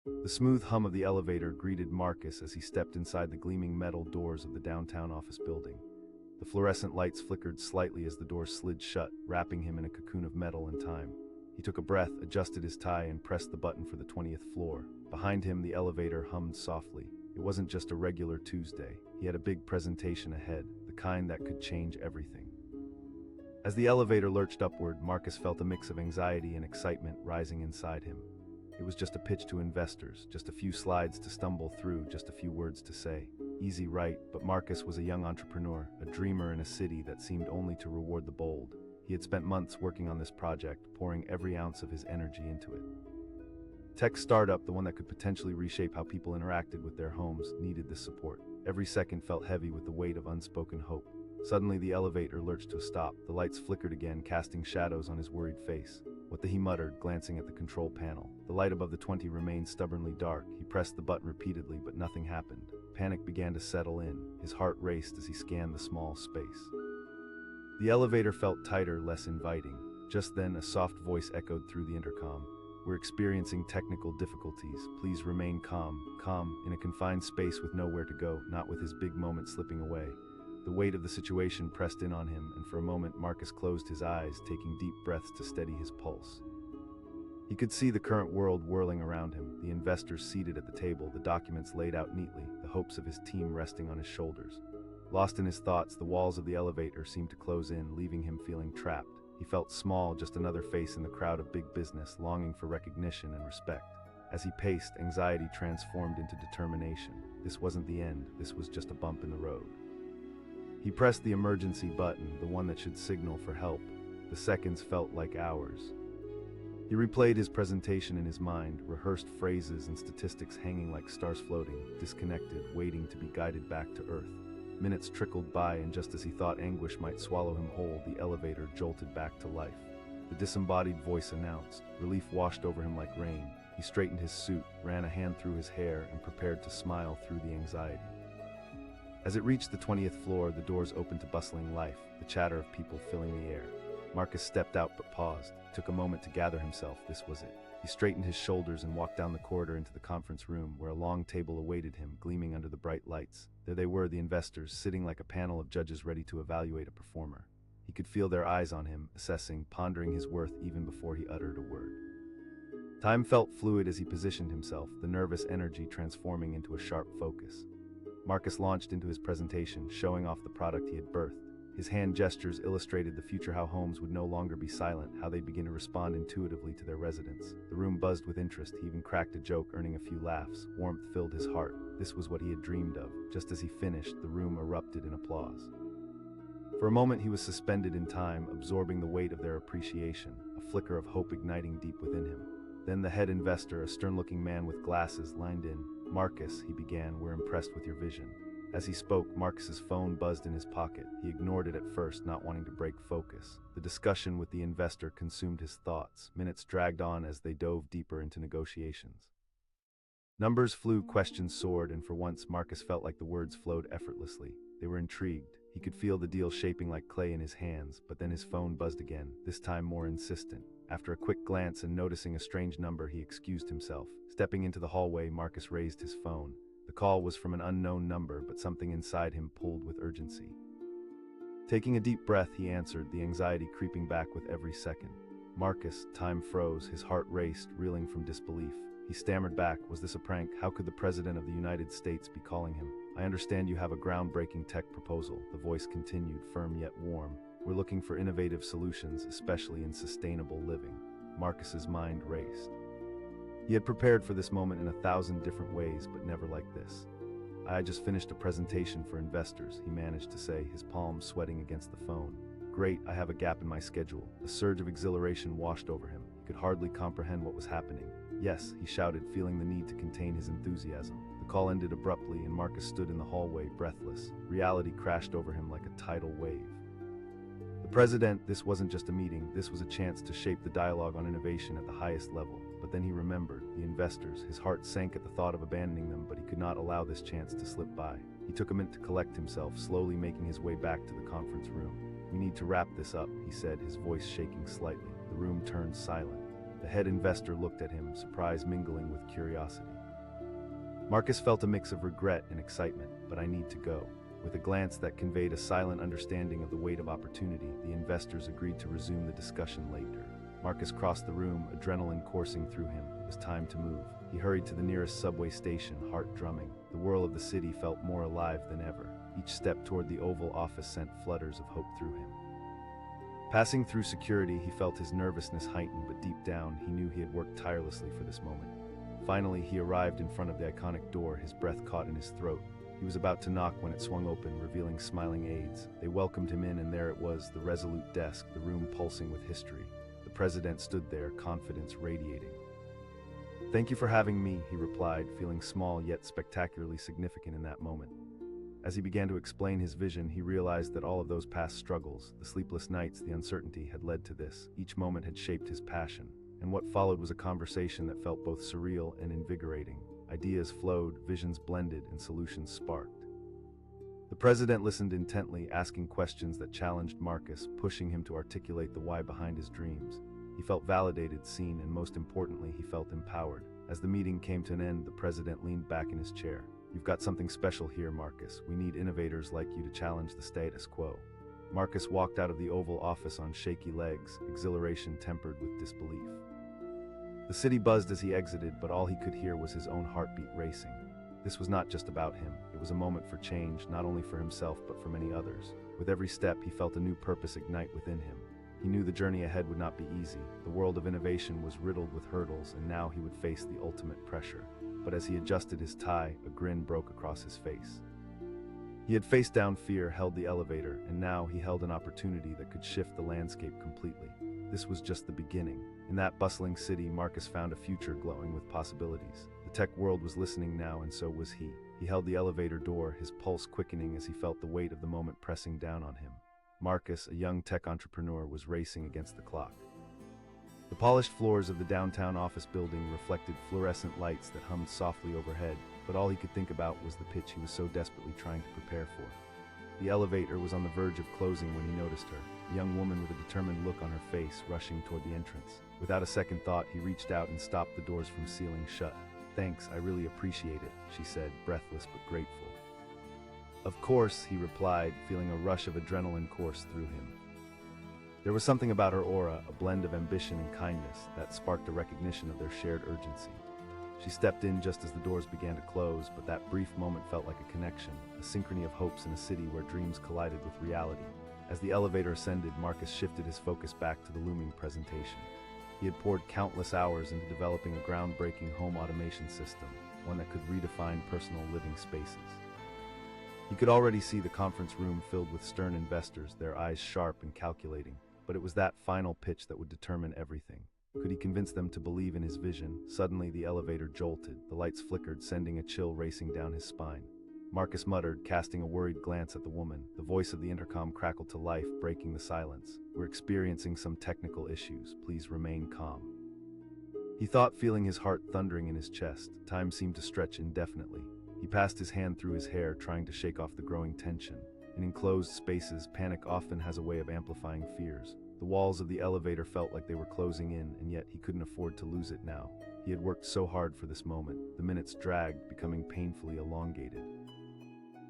The smooth hum of the elevator greeted Marcus as he stepped inside the gleaming metal doors of the downtown office building. The fluorescent lights flickered slightly as the doors slid shut, wrapping him in a cocoon of metal and time. He took a breath, adjusted his tie, and pressed the button for the 20th floor. Behind him, the elevator hummed softly. It wasn't just a regular Tuesday. He had a big presentation ahead, the kind that could change everything. As the elevator lurched upward, Marcus felt a mix of anxiety and excitement rising inside him. It was just a pitch to investors, just a few slides to stumble through, just a few words to say. Easy, right? But Marcus was a young entrepreneur, a dreamer in a city that seemed only to reward the bold. He had spent months working on this project, pouring every ounce of his energy into it. Tech startup, the one that could potentially reshape how people interacted with their homes, needed this support. Every second felt heavy with the weight of unspoken hope. Suddenly, the elevator lurched to a stop. The lights flickered again, casting shadows on his worried face. "What the," he muttered, glancing at the control panel. The light above the 20 remained stubbornly dark. He pressed the button repeatedly, but nothing happened. Panic began to settle in. His heart raced as he scanned the small space. The elevator felt tighter, less inviting. Just then, a soft voice echoed through the intercom. "We're experiencing technical difficulties. Please remain calm." Calm, in a confined space with nowhere to go, not with his big moment slipping away. The weight of the situation pressed in on him, and for a moment Marcus closed his eyes, taking deep breaths to steady his pulse. He could see the current world whirling around him, the investors seated at the table, the documents laid out neatly, the hopes of his team resting on his shoulders. Lost in his thoughts, the walls of the elevator seemed to close in, leaving him feeling trapped. He felt small, just another face in the crowd of big business, longing for recognition and respect. As he paced, anxiety transformed into determination. This wasn't the end, this was just a bump in the road. He pressed the emergency button, the one that should signal for help. The seconds felt like hours. He replayed his presentation in his mind, rehearsed phrases and statistics hanging like stars floating, disconnected, waiting to be guided back to Earth. Minutes trickled by, and just as he thought anguish might swallow him whole, the elevator jolted back to life. The disembodied voice announced. Relief washed over him like rain. He straightened his suit, ran a hand through his hair, and prepared to smile through the anxiety. As it reached the 20th floor, the doors opened to bustling life, the chatter of people filling the air. Marcus stepped out but paused, took a moment to gather himself. This was it. He straightened his shoulders and walked down the corridor into the conference room, where a long table awaited him, gleaming under the bright lights. There they were, the investors, sitting like a panel of judges ready to evaluate a performer. He could feel their eyes on him, assessing, pondering his worth even before he uttered a word. Time felt fluid as he positioned himself, the nervous energy transforming into a sharp focus. Marcus launched into his presentation, showing off the product he had birthed. His hand gestures illustrated the future, how homes would no longer be silent, how they'd begin to respond intuitively to their residents. The room buzzed with interest. He even cracked a joke, earning a few laughs. Warmth filled his heart. This was what he had dreamed of. Just as he finished, the room erupted in applause. For a moment he was suspended in time, absorbing the weight of their appreciation, a flicker of hope igniting deep within him. Then the head investor, a stern-looking man with glasses, lined in. "Marcus," he began, "we're impressed with your vision." As he spoke, Marcus's phone buzzed in his pocket. He ignored it at first, not wanting to break focus. The discussion with the investor consumed his thoughts. Minutes dragged on as they dove deeper into negotiations. Numbers flew, questions soared, and for once Marcus felt like the words flowed effortlessly. They were intrigued. He could feel the deal shaping like clay in his hands, but then his phone buzzed again, this time more insistent. After a quick glance and noticing a strange number, he excused himself. Stepping into the hallway, Marcus raised his phone. The call was from an unknown number, but something inside him pulled with urgency. Taking a deep breath, he answered, the anxiety creeping back with every second. "Marcus," time froze, his heart raced, reeling from disbelief. He stammered back, "Was this a prank? How could the President of the United States be calling him?" "I understand you have a groundbreaking tech proposal," the voice continued, firm yet warm. "We're looking for innovative solutions, especially in sustainable living." Marcus's mind raced. He had prepared for this moment in 1,000 different ways, but never like this. "I just finished a presentation for investors," he managed to say, his palms sweating against the phone. "Great, I have a gap in my schedule." A surge of exhilaration washed over him. He could hardly comprehend what was happening. "Yes," he shouted, feeling the need to contain his enthusiasm. The call ended abruptly, and Marcus stood in the hallway, breathless. Reality crashed over him like a tidal wave. The president, this wasn't just a meeting, this was a chance to shape the dialogue on innovation at the highest level. But then he remembered, the investors. His heart sank at the thought of abandoning them, but he could not allow this chance to slip by. He took a minute to collect himself, slowly making his way back to the conference room. "We need to wrap this up," he said, his voice shaking slightly. The room turned silent. The head investor looked at him, surprise mingling with curiosity. Marcus felt a mix of regret and excitement, but I need to go. With a glance that conveyed a silent understanding of the weight of opportunity, the investors agreed to resume the discussion later. Marcus crossed the room, adrenaline coursing through him. It was time to move. He hurried to the nearest subway station, heart drumming. The whirl of the city felt more alive than ever. Each step toward the Oval Office sent flutters of hope through him. Passing through security, he felt his nervousness heighten, but deep down, he knew he had worked tirelessly for this moment. Finally, he arrived in front of the iconic door, his breath caught in his throat. He was about to knock when it swung open, revealing smiling aides. They welcomed him in, and there it was, the resolute desk, the room pulsing with history. The president stood there, confidence radiating. "Thank you for having me," he replied, feeling small yet spectacularly significant in that moment. As he began to explain his vision, he realized that all of those past struggles, the sleepless nights, the uncertainty, had led to this. Each moment had shaped his passion, and what followed was a conversation that felt both surreal and invigorating. Ideas flowed, visions blended, and solutions sparked. The president listened intently, asking questions that challenged Marcus, pushing him to articulate the why behind his dreams. He felt validated, seen, and most importantly, he felt empowered. As the meeting came to an end, the president leaned back in his chair. "You've got something special here, Marcus. We need innovators like you to challenge the status quo." Marcus walked out of the Oval Office on shaky legs, exhilaration tempered with disbelief. The city buzzed as he exited, but all he could hear was his own heartbeat racing. This was not just about him. It was a moment for change, not only for himself, but for many others. With every step, he felt a new purpose ignite within him. He knew the journey ahead would not be easy. The world of innovation was riddled with hurdles, and now he would face the ultimate pressure. But as he adjusted his tie, a grin broke across his face. He had faced down fear, held the elevator, and now he held an opportunity that could shift the landscape completely. This was just the beginning. In that bustling city, Marcus found a future glowing with possibilities. The tech world was listening now, and so was he. He held the elevator door, his pulse quickening as he felt the weight of the moment pressing down on him. Marcus, a young tech entrepreneur, was racing against the clock. The polished floors of the downtown office building reflected fluorescent lights that hummed softly overhead, but all he could think about was the pitch he was so desperately trying to prepare for. The elevator was on the verge of closing when he noticed her, a young woman with a determined look on her face, rushing toward the entrance. Without a second thought, he reached out and stopped the doors from sealing shut. "Thanks, I really appreciate it," she said, breathless but grateful. "Of course," he replied, feeling a rush of adrenaline course through him. There was something about her aura, a blend of ambition and kindness, that sparked a recognition of their shared urgency. She stepped in just as the doors began to close, but that brief moment felt like a connection, a synchrony of hopes in a city where dreams collided with reality. As the elevator ascended, Marcus shifted his focus back to the looming presentation. He had poured countless hours into developing a groundbreaking home automation system, one that could redefine personal living spaces. He could already see the conference room filled with stern investors, their eyes sharp and calculating, but it was that final pitch that would determine everything. Could he convince them to believe in his vision? Suddenly, the elevator jolted. The lights flickered, sending a chill racing down his spine. Marcus muttered, casting a worried glance at the woman. The voice of the intercom crackled to life, breaking the silence. "We're experiencing some technical issues. Please remain calm." He thought, feeling his heart thundering in his chest. Time seemed to stretch indefinitely. He passed his hand through his hair, trying to shake off the growing tension. In enclosed spaces, panic often has a way of amplifying fears. The walls of the elevator felt like they were closing in, and yet he couldn't afford to lose it now. He had worked so hard for this moment. The minutes dragged, becoming painfully elongated.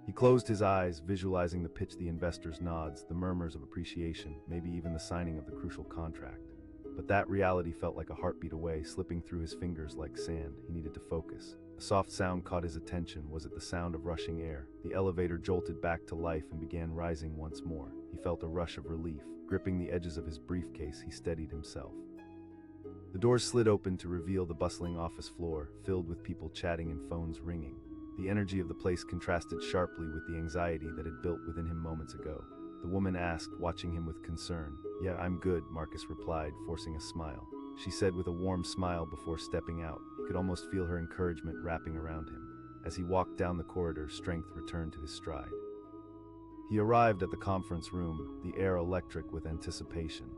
He closed his eyes, visualizing the pitch, the investors' nods, the murmurs of appreciation, maybe even the signing of the crucial contract. But that reality felt like a heartbeat away, slipping through his fingers like sand. He needed to focus. A soft sound caught his attention. Was it the sound of rushing air? The elevator jolted back to life and began rising once more. He felt a rush of relief. Gripping the edges of his briefcase, he steadied himself. The doors slid open to reveal the bustling office floor, filled with people chatting and phones ringing. The energy of the place contrasted sharply with the anxiety that had built within him moments ago. The woman asked, watching him with concern. "Yeah, I'm good," Marcus replied, forcing a smile. She said with a warm smile before stepping out. He could almost feel her encouragement wrapping around him. As he walked down the corridor, strength returned to his stride. He arrived at the conference room, the air electric with anticipation.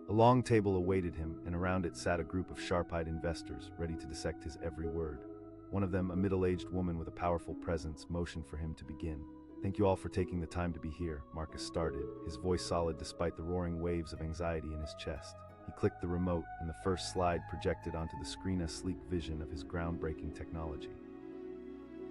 A long table awaited him, and around it sat a group of sharp-eyed investors, ready to dissect his every word. One of them, a middle-aged woman with a powerful presence, motioned for him to begin. "Thank you all for taking the time to be here," Marcus started, his voice solid despite the roaring waves of anxiety in his chest. He clicked the remote, and the first slide projected onto the screen a sleek vision of his groundbreaking technology.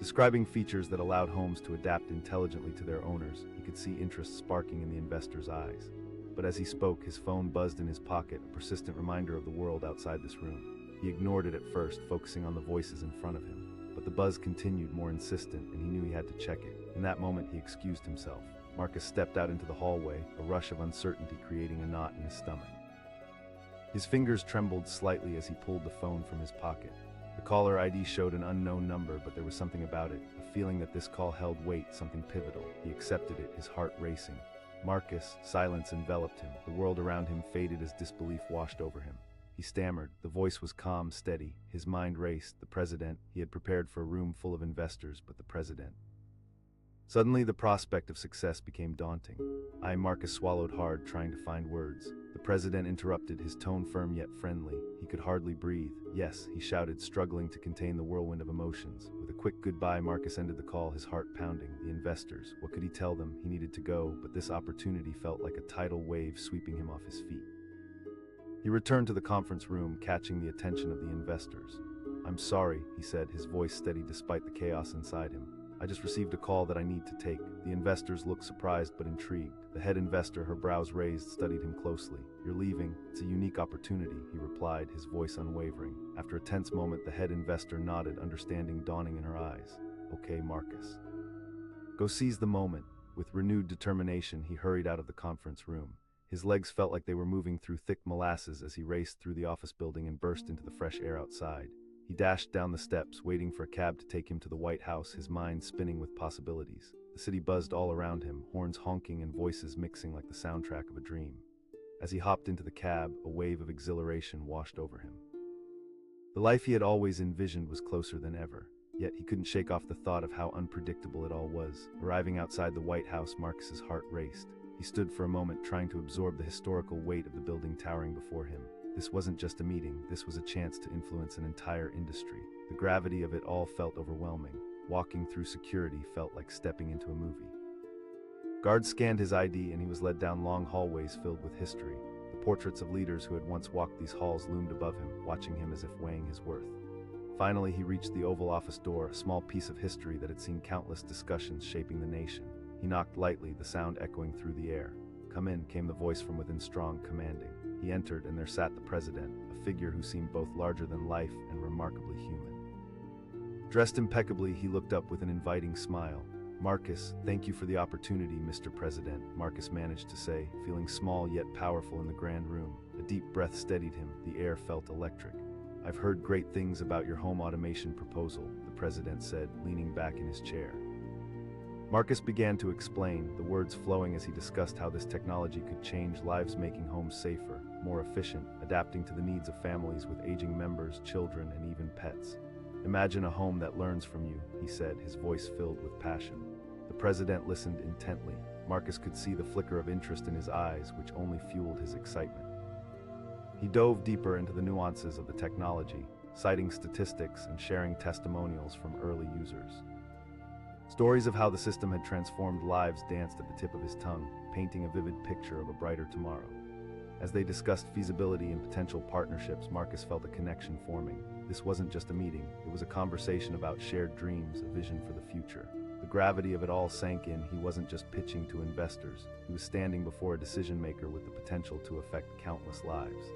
Describing features that allowed homes to adapt intelligently to their owners, he could see interest sparking in the investor's eyes. But as he spoke, his phone buzzed in his pocket, a persistent reminder of the world outside this room. He ignored it at first, focusing on the voices in front of him. But the buzz continued, more insistent, and he knew he had to check it. In that moment, he excused himself. Marcus stepped out into the hallway, a rush of uncertainty creating a knot in his stomach. His fingers trembled slightly as he pulled the phone from his pocket. The caller ID showed an unknown number, but there was something about it, a feeling that this call held weight, something pivotal. He accepted it, his heart racing. Marcus, silence enveloped him. The world around him faded as disbelief washed over him. He stammered. The voice was calm, steady. His mind raced. The president. He had prepared for a room full of investors, but the president. Suddenly, the prospect of success became daunting. Marcus swallowed hard, trying to find words. The president interrupted, his tone firm yet friendly. He could hardly breathe. Yes, he shouted, struggling to contain the whirlwind of emotions. With a quick goodbye, Marcus ended the call, his heart pounding. The investors. What could he tell them? He needed to go, but this opportunity felt like a tidal wave sweeping him off his feet. He returned to the conference room, catching the attention of the investors. "I'm sorry," he said, his voice steady despite the chaos inside him. "I just received a call that I need to take." The investors looked surprised but intrigued. The head investor, her brows raised, studied him closely. "You're leaving? It's a unique opportunity," he replied, his voice unwavering. After a tense moment, the head investor nodded, understanding dawning in her eyes. "Okay, Marcus. Go seize the moment." With renewed determination, he hurried out of the conference room. His legs felt like they were moving through thick molasses as he raced through the office building and burst into the fresh air outside. He dashed down the steps, waiting for a cab to take him to the White House, his mind spinning with possibilities. The city buzzed all around him, horns honking and voices mixing like the soundtrack of a dream. As he hopped into the cab, a wave of exhilaration washed over him. The life he had always envisioned was closer than ever, yet he couldn't shake off the thought of how unpredictable it all was. Arriving outside the White House, Marcus's heart raced. He stood for a moment, trying to absorb the historical weight of the building towering before him. This wasn't just a meeting, this was a chance to influence an entire industry. The gravity of it all felt overwhelming. Walking through security felt like stepping into a movie. Guards scanned his ID and he was led down long hallways filled with history. The portraits of leaders who had once walked these halls loomed above him, watching him as if weighing his worth. Finally, he reached the Oval Office door, a small piece of history that had seen countless discussions shaping the nation. He knocked lightly, the sound echoing through the air. "Come in," came the voice from within, strong, commanding. He entered, and there sat the president, a figure who seemed both larger than life and remarkably human. Dressed impeccably, he looked up with an inviting smile. "Marcus, thank you for the opportunity, Mr. President," Marcus managed to say, feeling small yet powerful in the grand room. A deep breath steadied him, the air felt electric. "I've heard great things about your home automation proposal," the president said, leaning back in his chair. Marcus began to explain, the words flowing as he discussed how this technology could change lives, making homes safer, more efficient, adapting to the needs of families with aging members, children, and even pets. "Imagine a home that learns from you," he said, his voice filled with passion. The president listened intently. Marcus could see the flicker of interest in his eyes, which only fueled his excitement. He dove deeper into the nuances of the technology, citing statistics and sharing testimonials from early users. Stories of how the system had transformed lives danced at the tip of his tongue, painting a vivid picture of a brighter tomorrow. As they discussed feasibility and potential partnerships, Marcus felt a connection forming. This wasn't just a meeting, it was a conversation about shared dreams, a vision for the future. The gravity of it all sank in. He wasn't just pitching to investors, he was standing before a decision-maker with the potential to affect countless lives.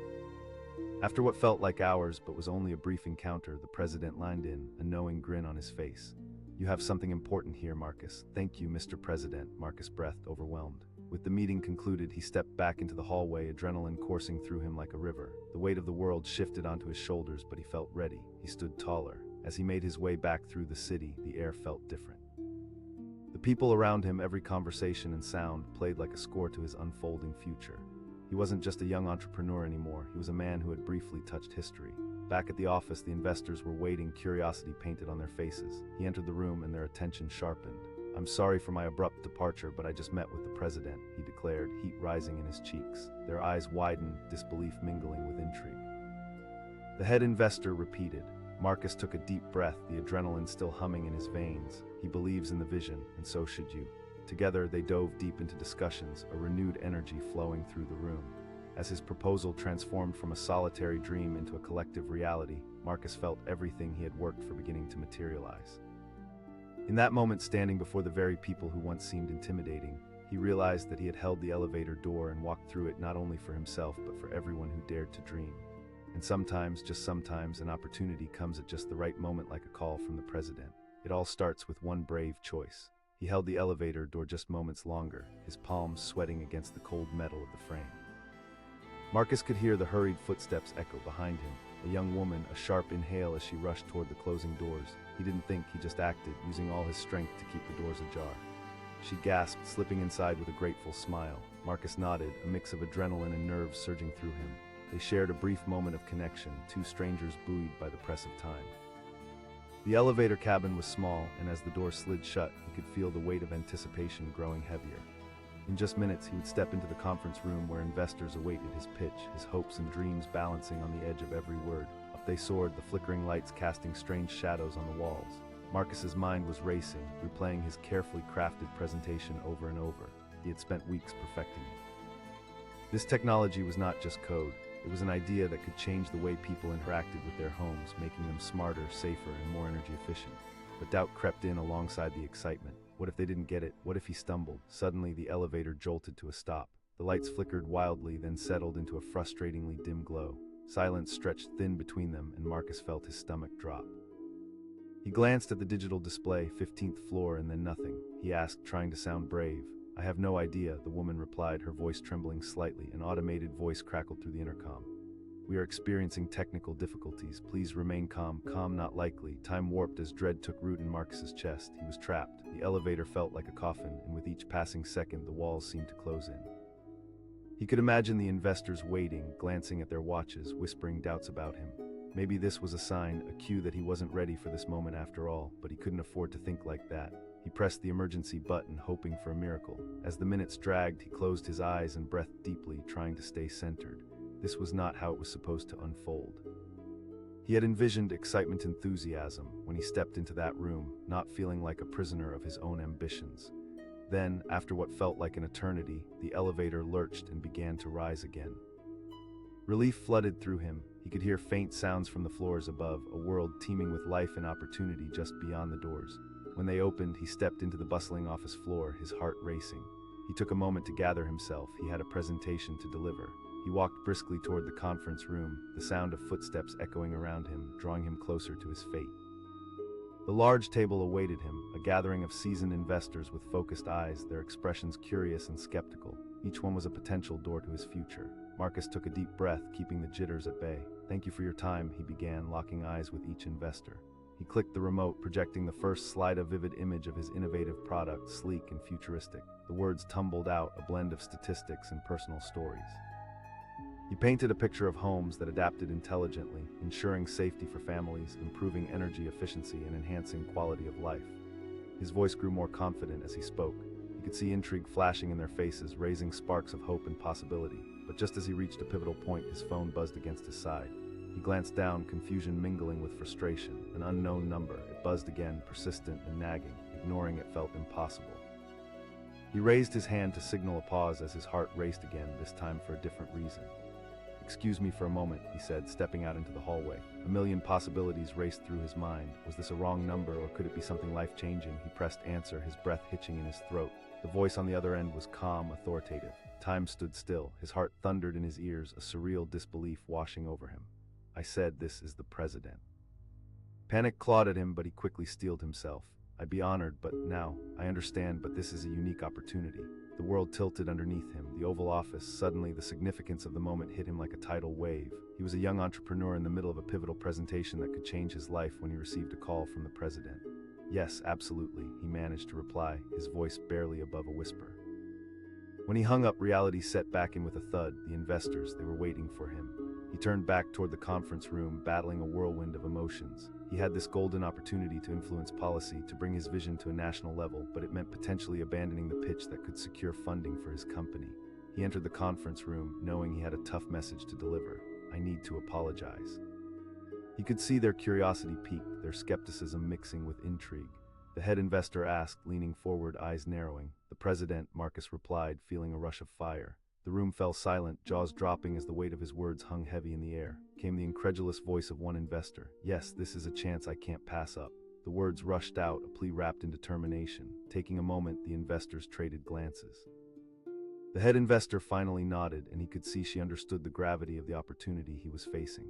After what felt like hours but was only a brief encounter, the president leaned in, a knowing grin on his face. "You have something important here, Marcus." "Thank you, Mr. President," Marcus breathed, overwhelmed. With the meeting concluded, he stepped back into the hallway, adrenaline coursing through him like a river. The weight of the world shifted onto his shoulders, but he felt ready. He stood taller. As he made his way back through the city, the air felt different. The people around him, every conversation and sound, played like a score to his unfolding future. He wasn't just a young entrepreneur anymore, he was a man who had briefly touched history. Back at the office, the investors were waiting, curiosity painted on their faces. He entered the room and their attention sharpened. "I'm sorry for my abrupt departure, but I just met with the president," he declared, heat rising in his cheeks. Their eyes widened, disbelief mingling with intrigue. The head investor repeated. Marcus took a deep breath, the adrenaline still humming in his veins. He believes in the vision, and so should you. Together, they dove deep into discussions, a renewed energy flowing through the room. As his proposal transformed from a solitary dream into a collective reality, Marcus felt everything he had worked for beginning to materialize. In that moment, standing before the very people who once seemed intimidating, he realized that he had held the elevator door and walked through it not only for himself but for everyone who dared to dream. And sometimes, just sometimes, an opportunity comes at just the right moment, like a call from the president. It all starts with one brave choice. He held the elevator door just moments longer, his palms sweating against the cold metal of the frame. Marcus could hear the hurried footsteps echo behind him, a young woman, a sharp inhale as she rushed toward the closing doors. He didn't think, he just acted, using all his strength to keep the doors ajar. She gasped, slipping inside with a grateful smile. Marcus nodded, a mix of adrenaline and nerves surging through him. They shared a brief moment of connection, two strangers buoyed by the press of time. The elevator cabin was small, and as the door slid shut, he could feel the weight of anticipation growing heavier. In just minutes, he would step into the conference room where investors awaited his pitch, his hopes and dreams balancing on the edge of every word. Up they soared, the flickering lights casting strange shadows on the walls. Marcus's mind was racing, replaying his carefully crafted presentation over and over. He had spent weeks perfecting it. This technology was not just code. It was an idea that could change the way people interacted with their homes, making them smarter, safer, and more energy efficient. But doubt crept in alongside the excitement. What if they didn't get it? What if he stumbled? Suddenly, the elevator jolted to a stop. The lights flickered wildly, then settled into a frustratingly dim glow. Silence stretched thin between them, and Marcus felt his stomach drop. He glanced at the digital display, 15th floor, and then nothing. He asked, trying to sound brave. "I have no idea," the woman replied, her voice trembling slightly. An automated voice crackled through the intercom. "We are experiencing technical difficulties. Please remain calm." Calm, not likely. Time warped as dread took root in Marcus's chest. He was trapped. The elevator felt like a coffin, and with each passing second, the walls seemed to close in. He could imagine the investors waiting, glancing at their watches, whispering doubts about him. Maybe this was a sign, a cue that he wasn't ready for this moment after all, but he couldn't afford to think like that. He pressed the emergency button, hoping for a miracle. As the minutes dragged, he closed his eyes and breathed deeply, trying to stay centered. This was not how it was supposed to unfold. He had envisioned excitement, enthusiasm, when he stepped into that room, not feeling like a prisoner of his own ambitions. Then, after what felt like an eternity, the elevator lurched and began to rise again. Relief flooded through him. He could hear faint sounds from the floors above, a world teeming with life and opportunity just beyond the doors. When they opened, he stepped into the bustling office floor, his heart racing. He took a moment to gather himself. He had a presentation to deliver. He walked briskly toward the conference room, the sound of footsteps echoing around him, drawing him closer to his fate. The large table awaited him, a gathering of seasoned investors with focused eyes, their expressions curious and skeptical. Each one was a potential door to his future. Marcus took a deep breath, keeping the jitters at bay. "Thank you for your time," he began, locking eyes with each investor. He clicked the remote, projecting the first slide, a vivid image of his innovative product, sleek and futuristic. The words tumbled out, a blend of statistics and personal stories. He painted a picture of homes that adapted intelligently, ensuring safety for families, improving energy efficiency, and enhancing quality of life. His voice grew more confident as he spoke. He could see intrigue flashing in their faces, raising sparks of hope and possibility. But just as he reached a pivotal point, his phone buzzed against his side. He glanced down, confusion mingling with frustration. An unknown number. It buzzed again, persistent and nagging. Ignoring it felt impossible. He raised his hand to signal a pause as his heart raced again, this time for a different reason. "Excuse me for a moment," he said, stepping out into the hallway. A million possibilities raced through his mind. Was this a wrong number, or could it be something life-changing? He pressed answer, his breath hitching in his throat. The voice on the other end was calm, authoritative. Time stood still. His heart thundered in his ears, a surreal disbelief washing over him. "I said this is the president." Panic clawed at him, but he quickly steeled himself. "I'd be honored, but now, I understand, but this is a unique opportunity." The world tilted underneath him, the Oval Office. Suddenly, the significance of the moment hit him like a tidal wave. He was a young entrepreneur in the middle of a pivotal presentation that could change his life when he received a call from the president. "Yes, absolutely," he managed to reply, his voice barely above a whisper. When he hung up, reality set back in with a thud. The investors, they were waiting for him. He turned back toward the conference room, battling a whirlwind of emotions. He had this golden opportunity to influence policy, to bring his vision to a national level, but it meant potentially abandoning the pitch that could secure funding for his company. He entered the conference room, knowing he had a tough message to deliver. "I need to apologize." He could see their curiosity peaked, their skepticism mixing with intrigue. The head investor asked, leaning forward, eyes narrowing. "The president," Marcus replied, feeling a rush of fire. The room fell silent, jaws dropping as the weight of his words hung heavy in the air. Came the incredulous voice of one investor. "Yes, this is a chance I can't pass up." The words rushed out, a plea wrapped in determination. Taking a moment, the investors traded glances. The head investor finally nodded, and he could see she understood the gravity of the opportunity he was facing.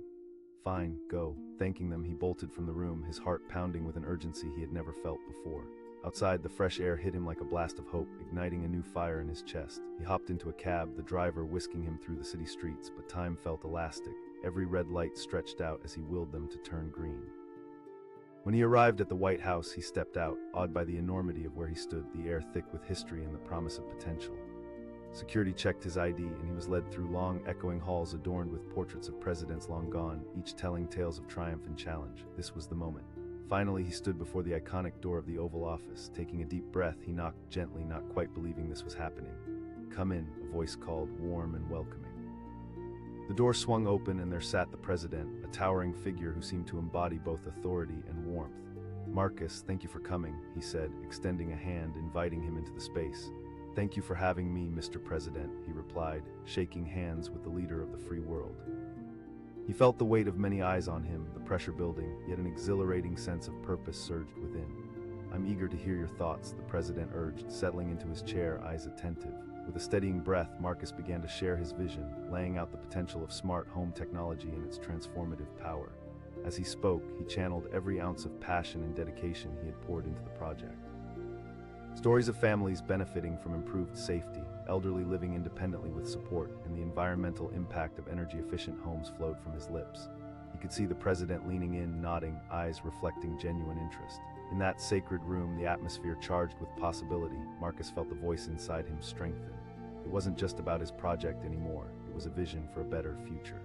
"Fine, go." Thanking them, he bolted from the room, his heart pounding with an urgency he had never felt before. Outside, the fresh air hit him like a blast of hope, igniting a new fire in his chest. He hopped into a cab, the driver whisking him through the city streets, but time felt elastic. Every red light stretched out as he willed them to turn green. When he arrived at the White House, he stepped out, awed by the enormity of where he stood, the air thick with history and the promise of potential. Security checked his ID, and he was led through long, echoing halls adorned with portraits of presidents long gone, each telling tales of triumph and challenge. This was the moment. Finally, he stood before the iconic door of the Oval Office. Taking a deep breath, he knocked gently, not quite believing this was happening. "Come in," a voice called, warm and welcoming. The door swung open, and there sat the president, a towering figure who seemed to embody both authority and warmth. "Marcus, thank you for coming," he said, extending a hand, inviting him into the space. "Thank you for having me, Mr. President," he replied, shaking hands with the leader of the free world. He felt the weight of many eyes on him, the pressure building, yet an exhilarating sense of purpose surged within. "I'm eager to hear your thoughts," the president urged, settling into his chair, eyes attentive. With a steadying breath, Marcus began to share his vision, laying out the potential of smart home technology and its transformative power. As he spoke, he channeled every ounce of passion and dedication he had poured into the project. Stories of families benefiting from improved safety, elderly living independently with support, and the environmental impact of energy-efficient homes flowed from his lips. He could see the president leaning in, nodding, eyes reflecting genuine interest. In that sacred room, the atmosphere charged with possibility, Marcus felt the voice inside him strengthen. It wasn't just about his project anymore, it was a vision for a better future.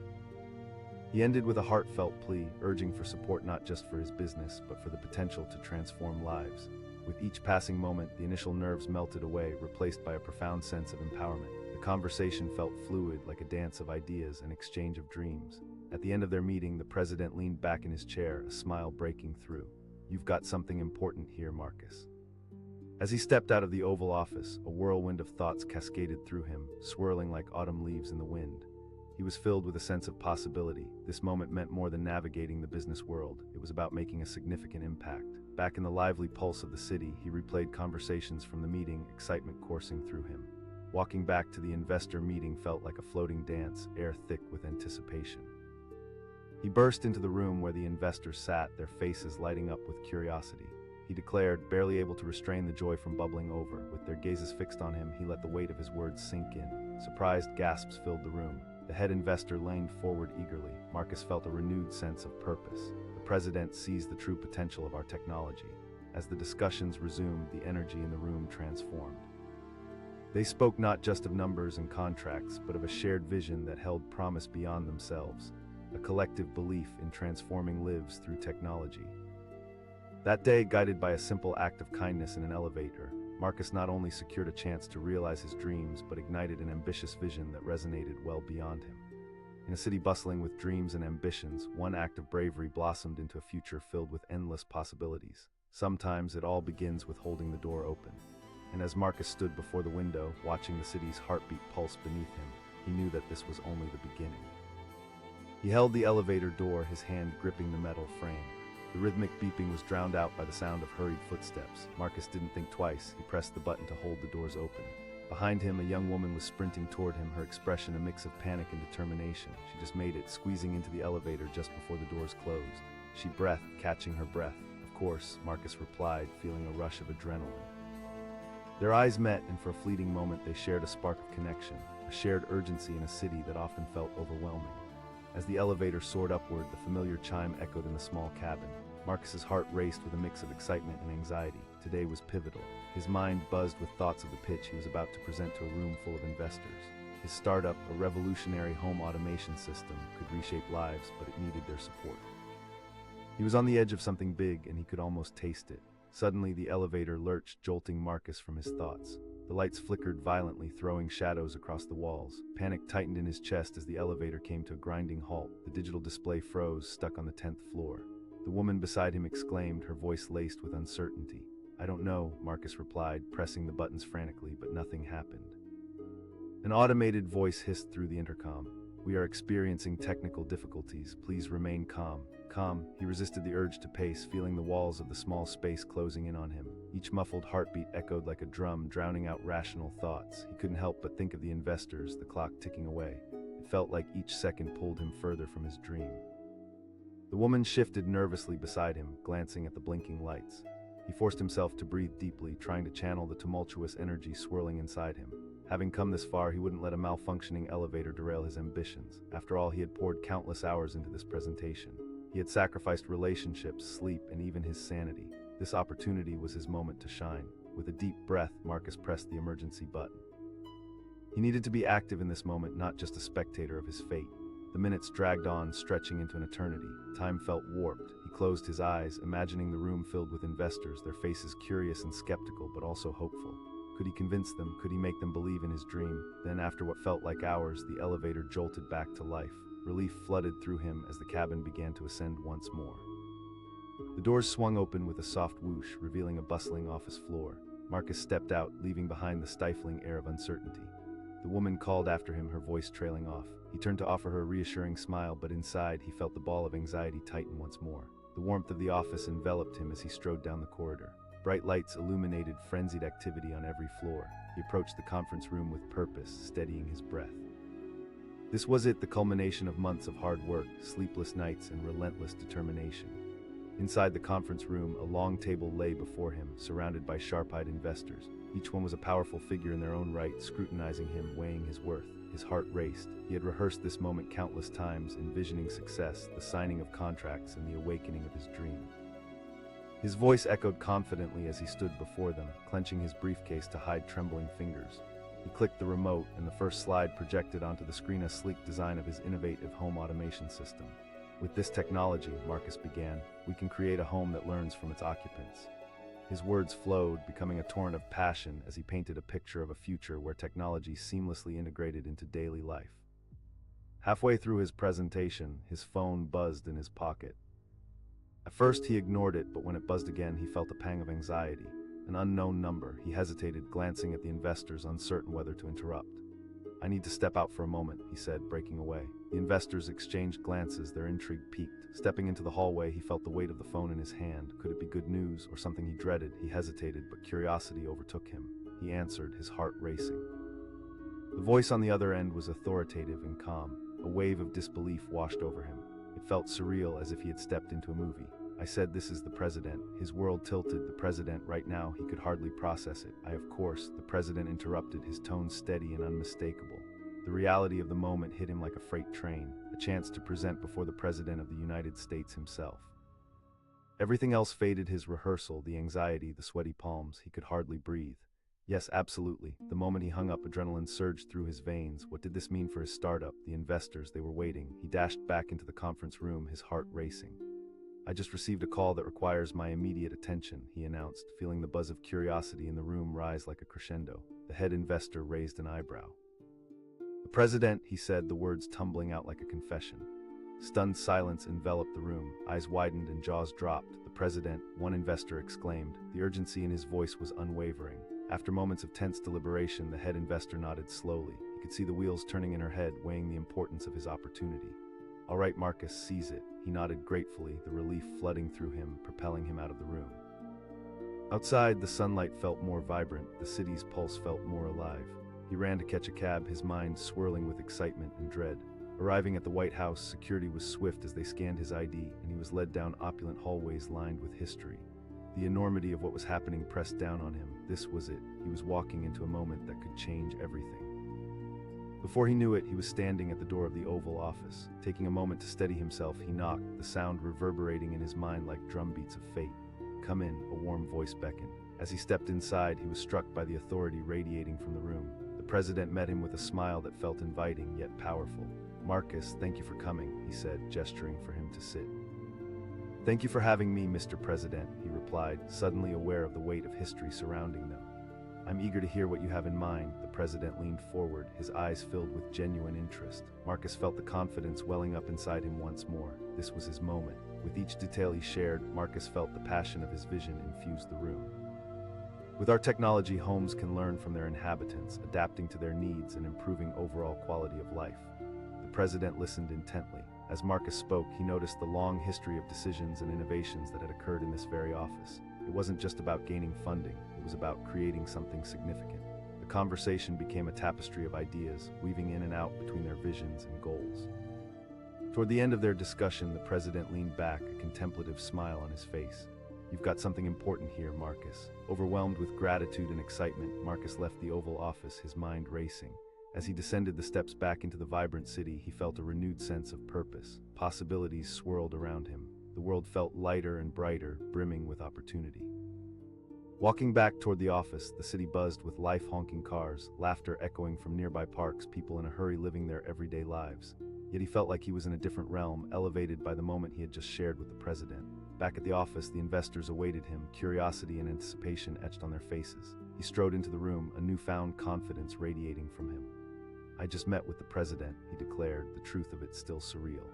He ended with a heartfelt plea, urging for support not just for his business, but for the potential to transform lives. With each passing moment, the initial nerves melted away, replaced by a profound sense of empowerment. The conversation felt fluid, like a dance of ideas, an exchange of dreams. At the end of their meeting, the president leaned back in his chair, a smile breaking through. "You've got something important here, Marcus." As he stepped out of the Oval Office, a whirlwind of thoughts cascaded through him, swirling like autumn leaves in the wind. He was filled with a sense of possibility. This moment meant more than navigating the business world. It was about making a significant impact. Back in the lively pulse of the city, he replayed conversations from the meeting, excitement coursing through him. Walking back to the investor meeting felt like a floating dance, air thick with anticipation. He burst into the room where the investors sat, their faces lighting up with curiosity. He declared, barely able to restrain the joy from bubbling over. With their gazes fixed on him, he let the weight of his words sink in. Surprised gasps filled the room. The head investor leaned forward eagerly. Marcus felt a renewed sense of purpose. The president sees the true potential of our technology. As the discussions resumed, the energy in the room transformed. They spoke not just of numbers and contracts, but of a shared vision that held promise beyond themselves, a collective belief in transforming lives through technology. That day, guided by a simple act of kindness in an elevator, Marcus not only secured a chance to realize his dreams, but ignited an ambitious vision that resonated well beyond him. In a city bustling with dreams and ambitions, one act of bravery blossomed into a future filled with endless possibilities. Sometimes it all begins with holding the door open. And as Marcus stood before the window, watching the city's heartbeat pulse beneath him, he knew that this was only the beginning. He held the elevator door, his hand gripping the metal frame. The rhythmic beeping was drowned out by the sound of hurried footsteps. Marcus didn't think twice. He pressed the button to hold the doors open. Behind him, a young woman was sprinting toward him, her expression a mix of panic and determination. She just made it, squeezing into the elevator just before the doors closed. She breathed, catching her breath. "Of course," Marcus replied, feeling a rush of adrenaline. Their eyes met, and for a fleeting moment they shared a spark of connection, a shared urgency in a city that often felt overwhelming. As the elevator soared upward, the familiar chime echoed in the small cabin. Marcus's heart raced with a mix of excitement and anxiety. Today was pivotal. His mind buzzed with thoughts of the pitch he was about to present to a room full of investors. His startup, a revolutionary home automation system, could reshape lives, but it needed their support. He was on the edge of something big, and he could almost taste it. Suddenly, the elevator lurched, jolting Marcus from his thoughts. The lights flickered violently, throwing shadows across the walls. Panic tightened in his chest as the elevator came to a grinding halt. The digital display froze, stuck on the 10th floor. The woman beside him exclaimed, her voice laced with uncertainty. "I don't know," Marcus replied, pressing the buttons frantically, but nothing happened. An automated voice hissed through the intercom. "We are experiencing technical difficulties. Please remain calm." Calm, he resisted the urge to pace, feeling the walls of the small space closing in on him. Each muffled heartbeat echoed like a drum, drowning out rational thoughts. He couldn't help but think of the investors, the clock ticking away. It felt like each second pulled him further from his dream. The woman shifted nervously beside him, glancing at the blinking lights. He forced himself to breathe deeply, trying to channel the tumultuous energy swirling inside him. Having come this far, he wouldn't let a malfunctioning elevator derail his ambitions. After all, he had poured countless hours into this presentation. He had sacrificed relationships, sleep, and even his sanity. This opportunity was his moment to shine. With a deep breath, Marcus pressed the emergency button. He needed to be active in this moment, not just a spectator of his fate. The minutes dragged on, stretching into an eternity. Time felt warped. He closed his eyes, imagining the room filled with investors, their faces curious and skeptical, but also hopeful. Could he convince them? Could he make them believe in his dream? Then, after what felt like hours, the elevator jolted back to life. Relief flooded through him as the cabin began to ascend once more. The doors swung open with a soft whoosh, revealing a bustling office floor. Marcus stepped out, leaving behind the stifling air of uncertainty. The woman called after him, her voice trailing off. He turned to offer her a reassuring smile, but inside he felt the ball of anxiety tighten once more. The warmth of the office enveloped him as he strode down the corridor. Bright lights illuminated frenzied activity on every floor. He approached the conference room with purpose, steadying his breath. This was it, the culmination of months of hard work, sleepless nights, and relentless determination. Inside the conference room, a long table lay before him, surrounded by sharp-eyed investors. Each one was a powerful figure in their own right, scrutinizing him, weighing his worth. His heart raced. He had rehearsed this moment countless times, envisioning success, the signing of contracts, and the awakening of his dream. His voice echoed confidently as he stood before them, clenching his briefcase to hide trembling fingers. He clicked the remote, and the first slide projected onto the screen a sleek design of his innovative home automation system. With this technology, Marcus began, we can create a home that learns from its occupants. His words flowed, becoming a torrent of passion as he painted a picture of a future where technology seamlessly integrated into daily life. Halfway through his presentation, his phone buzzed in his pocket. At first he ignored it, but when it buzzed again, he felt a pang of anxiety. An unknown number. He hesitated, glancing at the investors, uncertain whether to interrupt. I need to step out for a moment, he said, breaking away. The investors exchanged glances, their intrigue piqued. Stepping into the hallway, he felt the weight of the phone in his hand. Could it be good news or something he dreaded? He hesitated, but curiosity overtook him. He answered, his heart racing. The voice on the other end was authoritative and calm. A wave of disbelief washed over him. It felt surreal, as if he had stepped into a movie. I said, this is the president. His world tilted. The president, right now, he could hardly process it. Of course, the president interrupted, his tone steady and unmistakable. The reality of the moment hit him like a freight train, a chance to present before the president of the United States himself. Everything else faded, his rehearsal, the anxiety, the sweaty palms. He could hardly breathe. Yes, absolutely. The moment he hung up, adrenaline surged through his veins. What did this mean for his startup? The investors, they were waiting. He dashed back into the conference room, his heart racing. I just received a call that requires my immediate attention, he announced, feeling the buzz of curiosity in the room rise like a crescendo. The head investor raised an eyebrow. The president, he said, the words tumbling out like a confession. Stunned silence enveloped the room. Eyes widened and jaws dropped. The president, one investor exclaimed. The urgency in his voice was unwavering. After moments of tense deliberation, the head investor nodded slowly. He could see the wheels turning in her head, weighing the importance of his opportunity. All right, Marcus, seize it. He nodded gratefully, the relief flooding through him, propelling him out of the room. Outside, the sunlight felt more vibrant. The city's pulse felt more alive. He ran to catch a cab, his mind swirling with excitement and dread. Arriving at the White House, security was swift as they scanned his ID, and he was led down opulent hallways lined with history. The enormity of what was happening pressed down on him. This was it. He was walking into a moment that could change everything. Before he knew it, he was standing at the door of the Oval Office. Taking a moment to steady himself, he knocked, the sound reverberating in his mind like drumbeats of fate. Come in, a warm voice beckoned. As he stepped inside, he was struck by the authority radiating from the room. The president met him with a smile that felt inviting yet powerful. Marcus, thank you for coming, he said, gesturing for him to sit. Thank you for having me, Mr. President, he replied, suddenly aware of the weight of history surrounding them. I'm eager to hear what you have in mind. The president leaned forward, his eyes filled with genuine interest. Marcus felt the confidence welling up inside him once more. This was his moment. With each detail he shared, Marcus felt the passion of his vision infuse the room. With our technology, homes can learn from their inhabitants, adapting to their needs and improving overall quality of life. The president listened intently. As Marcus spoke, he noticed the long history of decisions and innovations that had occurred in this very office. It wasn't just about gaining funding, it was about creating something significant. The conversation became a tapestry of ideas, weaving in and out between their visions and goals. Toward the end of their discussion, the president leaned back, a contemplative smile on his face. "You've got something important here, Marcus." Overwhelmed with gratitude and excitement, Marcus left the Oval Office, his mind racing. As he descended the steps back into the vibrant city, he felt a renewed sense of purpose. Possibilities swirled around him. The world felt lighter and brighter, brimming with opportunity. Walking back toward the office, the city buzzed with life, honking cars, laughter echoing from nearby parks, people in a hurry living their everyday lives. Yet he felt like he was in a different realm, elevated by the moment he had just shared with the president. Back at the office, the investors awaited him, curiosity and anticipation etched on their faces. He strode into the room, a newfound confidence radiating from him. "I just met with the president," he declared, the truth of it still surreal.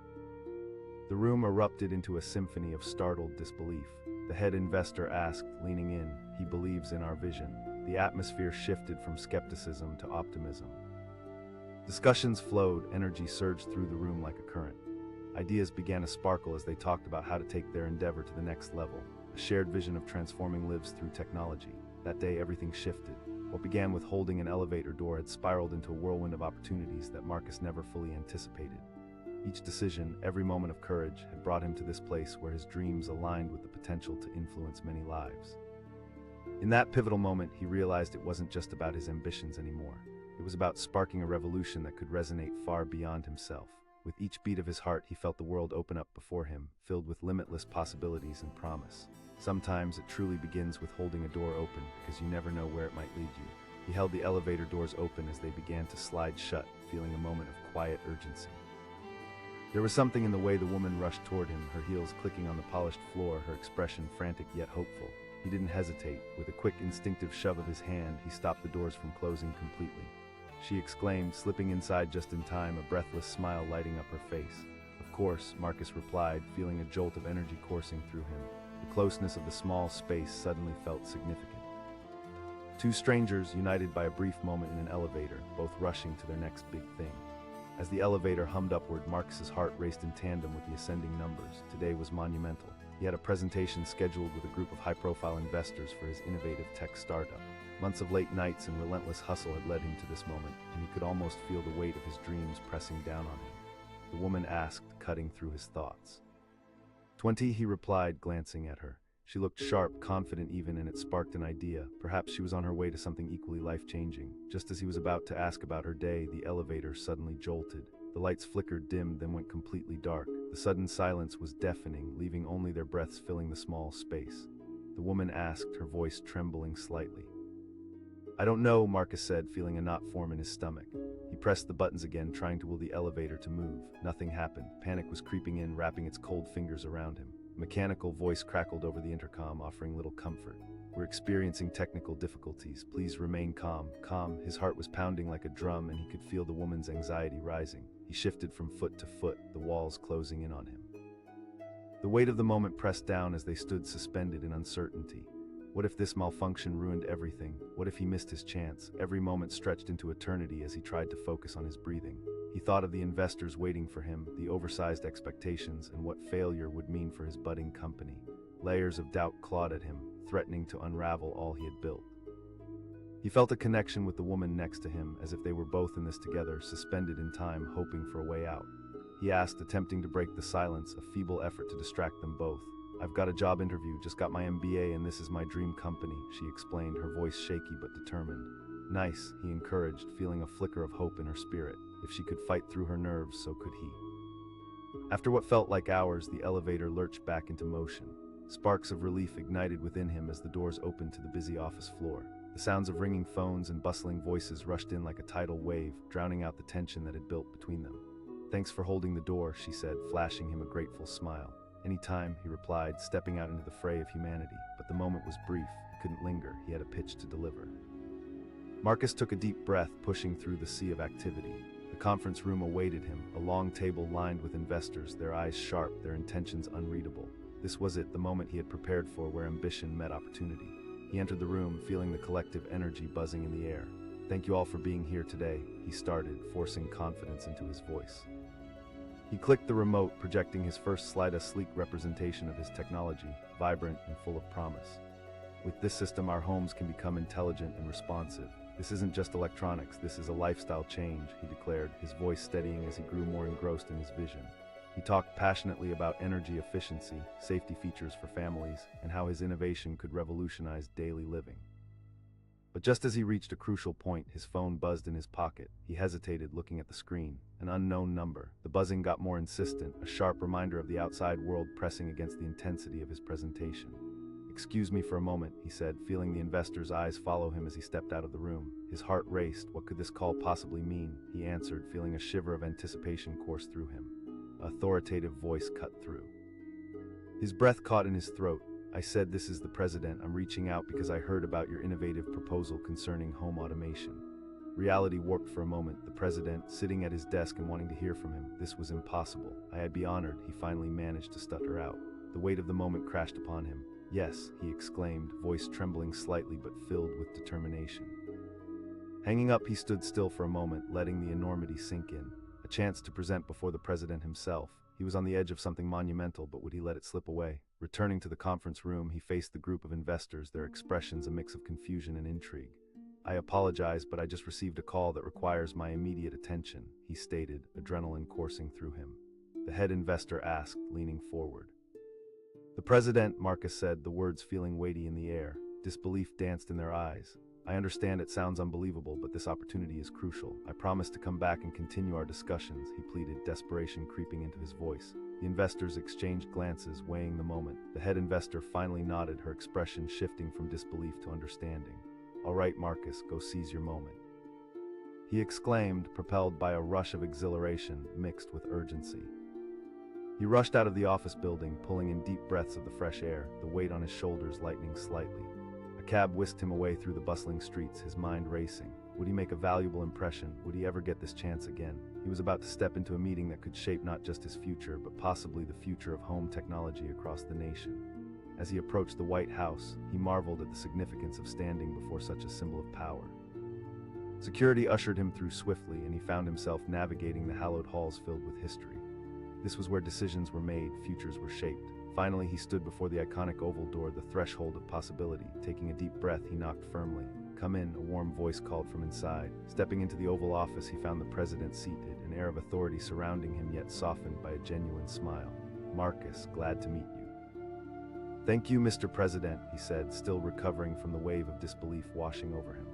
The room erupted into a symphony of startled disbelief. The head investor asked, leaning in, "He believes in our vision." The atmosphere shifted from skepticism to optimism. Discussions flowed, energy surged through the room like a current. Ideas began to sparkle as they talked about how to take their endeavor to the next level, a shared vision of transforming lives through technology. That day, everything shifted. What began with holding an elevator door had spiraled into a whirlwind of opportunities that Marcus never fully anticipated. Each decision, every moment of courage, had brought him to this place where his dreams aligned with the potential to influence many lives. In that pivotal moment, he realized it wasn't just about his ambitions anymore. It was about sparking a revolution that could resonate far beyond himself. With each beat of his heart, he felt the world open up before him, filled with limitless possibilities and promise. Sometimes it truly begins with holding a door open, because you never know where it might lead you. He held the elevator doors open as they began to slide shut, feeling a moment of quiet urgency. There was something in the way the woman rushed toward him, her heels clicking on the polished floor, her expression frantic yet hopeful. He didn't hesitate. With a quick, instinctive shove of his hand, he stopped the doors from closing completely. She exclaimed, slipping inside just in time, a breathless smile lighting up her face. "Of course," Marcus replied, feeling a jolt of energy coursing through him. The closeness of the small space suddenly felt significant. Two strangers united by a brief moment in an elevator, both rushing to their next big thing. As the elevator hummed upward, Marcus's heart raced in tandem with the ascending numbers. Today was monumental. He had a presentation scheduled with a group of high-profile investors for his innovative tech startup. Months of late nights and relentless hustle had led him to this moment, and he could almost feel the weight of his dreams pressing down on him. The woman asked, cutting through his thoughts. 20, he replied, glancing at her. She looked sharp, confident even, and it sparked an idea. Perhaps she was on her way to something equally life-changing. Just as he was about to ask about her day, the elevator suddenly jolted. The lights flickered, dimmed, then went completely dark. The sudden silence was deafening, leaving only their breaths filling the small space. The woman asked, her voice trembling slightly. "I don't know," Marcus said, feeling a knot form in his stomach. He pressed the buttons again, trying to will the elevator to move. Nothing happened. Panic was creeping in, wrapping its cold fingers around him. A mechanical voice crackled over the intercom, offering little comfort. "We're experiencing technical difficulties. Please remain calm." Calm. His heart was pounding like a drum, and he could feel the woman's anxiety rising. He shifted from foot to foot, the walls closing in on him. The weight of the moment pressed down as they stood suspended in uncertainty. What if this malfunction ruined everything? What if he missed his chance? Every moment stretched into eternity as he tried to focus on his breathing. He thought of the investors waiting for him, the oversized expectations, and what failure would mean for his budding company. Layers of doubt clawed at him, threatening to unravel all he had built. He felt a connection with the woman next to him, as if they were both in this together, suspended in time, hoping for a way out. He asked, attempting to break the silence, a feeble effort to distract them both. "I've got a job interview, just got my MBA, and this is my dream company," she explained, her voice shaky but determined. "Nice," he encouraged, feeling a flicker of hope in her spirit. If she could fight through her nerves, so could he. After what felt like hours, the elevator lurched back into motion. Sparks of relief ignited within him as the doors opened to the busy office floor. The sounds of ringing phones and bustling voices rushed in like a tidal wave, drowning out the tension that had built between them. "Thanks for holding the door," she said, flashing him a grateful smile. "Anytime," he replied, stepping out into the fray of humanity. But the moment was brief. He couldn't linger. He had a pitch to deliver. Marcus took a deep breath, pushing through the sea of activity. The conference room awaited him, a long table lined with investors, their eyes sharp, their intentions unreadable. This was it, the moment he had prepared for, where ambition met opportunity. He entered the room, feeling the collective energy buzzing in the air. "Thank you all for being here today," he started, forcing confidence into his voice. He clicked the remote, projecting his first slide, a sleek representation of his technology, vibrant and full of promise. With this system, our homes can become intelligent and responsive. This isn't just electronics, this is a lifestyle change, he declared, his voice steadying as he grew more engrossed in his vision. He talked passionately about energy efficiency, safety features for families, and how his innovation could revolutionize daily living. But just as he reached a crucial point, his phone buzzed in his pocket. He hesitated, looking at the screen. An unknown number. The buzzing got more insistent, a sharp reminder of the outside world pressing against the intensity of his presentation. "Excuse me for a moment," he said, feeling the investor's eyes follow him as he stepped out of the room. His heart raced. What could this call possibly mean? He answered, feeling a shiver of anticipation course through him. An authoritative voice cut through. His breath caught in his throat. "I said, this is the president. I'm reaching out because I heard about your innovative proposal concerning home automation." Reality warped for a moment. The president, sitting at his desk and wanting to hear from him. This was impossible. "I'd be honored," he finally managed to stutter out. The weight of the moment crashed upon him. "Yes," he exclaimed, voice trembling slightly but filled with determination. Hanging up, he stood still for a moment, letting the enormity sink in. A chance to present before the president himself. He was on the edge of something monumental, but would he let it slip away? Returning to the conference room, he faced the group of investors, their expressions a mix of confusion and intrigue. "I apologize, but I just received a call that requires my immediate attention," he stated, adrenaline coursing through him. The head investor asked, leaning forward. "The president," Marcus said, the words feeling weighty in the air. Disbelief danced in their eyes. "I understand it sounds unbelievable, but this opportunity is crucial. I promise to come back and continue our discussions," he pleaded, desperation creeping into his voice. The investors exchanged glances, weighing the moment. The head investor finally nodded, her expression shifting from disbelief to understanding. "All right, Marcus, go seize your moment," he exclaimed, propelled by a rush of exhilaration mixed with urgency. He rushed out of the office building, pulling in deep breaths of the fresh air, the weight on his shoulders lightening slightly. A cab whisked him away through the bustling streets, his mind racing. Would he make a valuable impression? Would he ever get this chance again? He was about to step into a meeting that could shape not just his future, but possibly the future of home technology across the nation. As he approached the White House, he marveled at the significance of standing before such a symbol of power. Security ushered him through swiftly, and he found himself navigating the hallowed halls filled with history. This was where decisions were made, futures were shaped. Finally, he stood before the iconic oval door, the threshold of possibility. Taking a deep breath, he knocked firmly. "Come in," a warm voice called from inside. Stepping into the Oval Office, he found the president seated, an air of authority surrounding him yet softened by a genuine smile. "Marcus, glad to meet you." "Thank you, Mr. President," he said, still recovering from the wave of disbelief washing over him.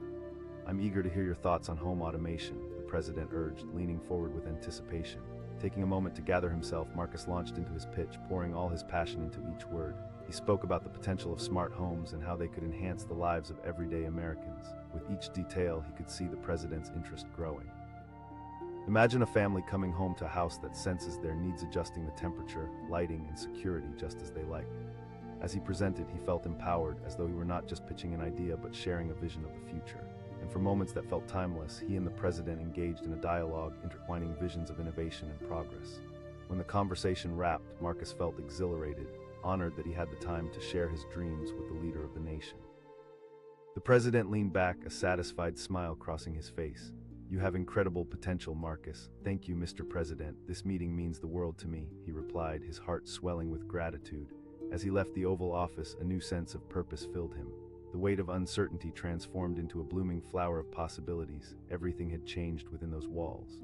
"I'm eager to hear your thoughts on home automation," the president urged, leaning forward with anticipation. Taking a moment to gather himself, Marcus launched into his pitch, pouring all his passion into each word. He spoke about the potential of smart homes and how they could enhance the lives of everyday Americans. With each detail, he could see the president's interest growing. Imagine a family coming home to a house that senses their needs, adjusting the temperature, lighting, and security just as they like. As he presented, he felt empowered, as though he were not just pitching an idea but sharing a vision of the future. And for moments that felt timeless, he and the president engaged in a dialogue, intertwining visions of innovation and progress. When the conversation wrapped, Marcus felt exhilarated, honored that he had the time to share his dreams with the leader of the nation. The president leaned back, a satisfied smile crossing his face. "You have incredible potential, Marcus." "Thank you, Mr. President. This meeting means the world to me," he replied, his heart swelling with gratitude. As he left the Oval Office, a new sense of purpose filled him. The weight of uncertainty transformed into a blooming flower of possibilities. Everything had changed within those walls.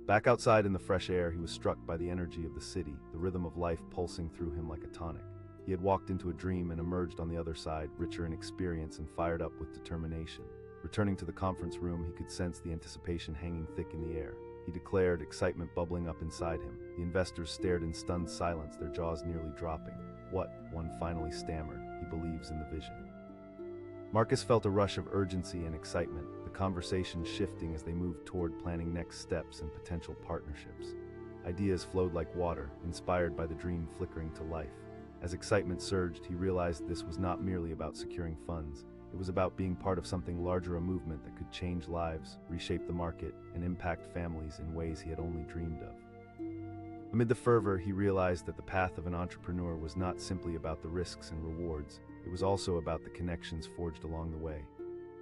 Back outside in the fresh air, he was struck by the energy of the city, the rhythm of life pulsing through him like a tonic. He had walked into a dream and emerged on the other side, richer in experience and fired up with determination. Returning to the conference room, he could sense the anticipation hanging thick in the air. He declared, excitement bubbling up inside him. The investors stared in stunned silence, their jaws nearly dropping. "What?" one finally stammered. "He believes in the vision." Marcus felt a rush of urgency and excitement, the conversation shifting as they moved toward planning next steps and potential partnerships. Ideas flowed like water, inspired by the dream flickering to life. As excitement surged, he realized this was not merely about securing funds. It was about being part of something larger, a movement that could change lives, reshape the market, and impact families in ways he had only dreamed of. Amid the fervor, he realized that the path of an entrepreneur was not simply about the risks and rewards. It was also about the connections forged along the way.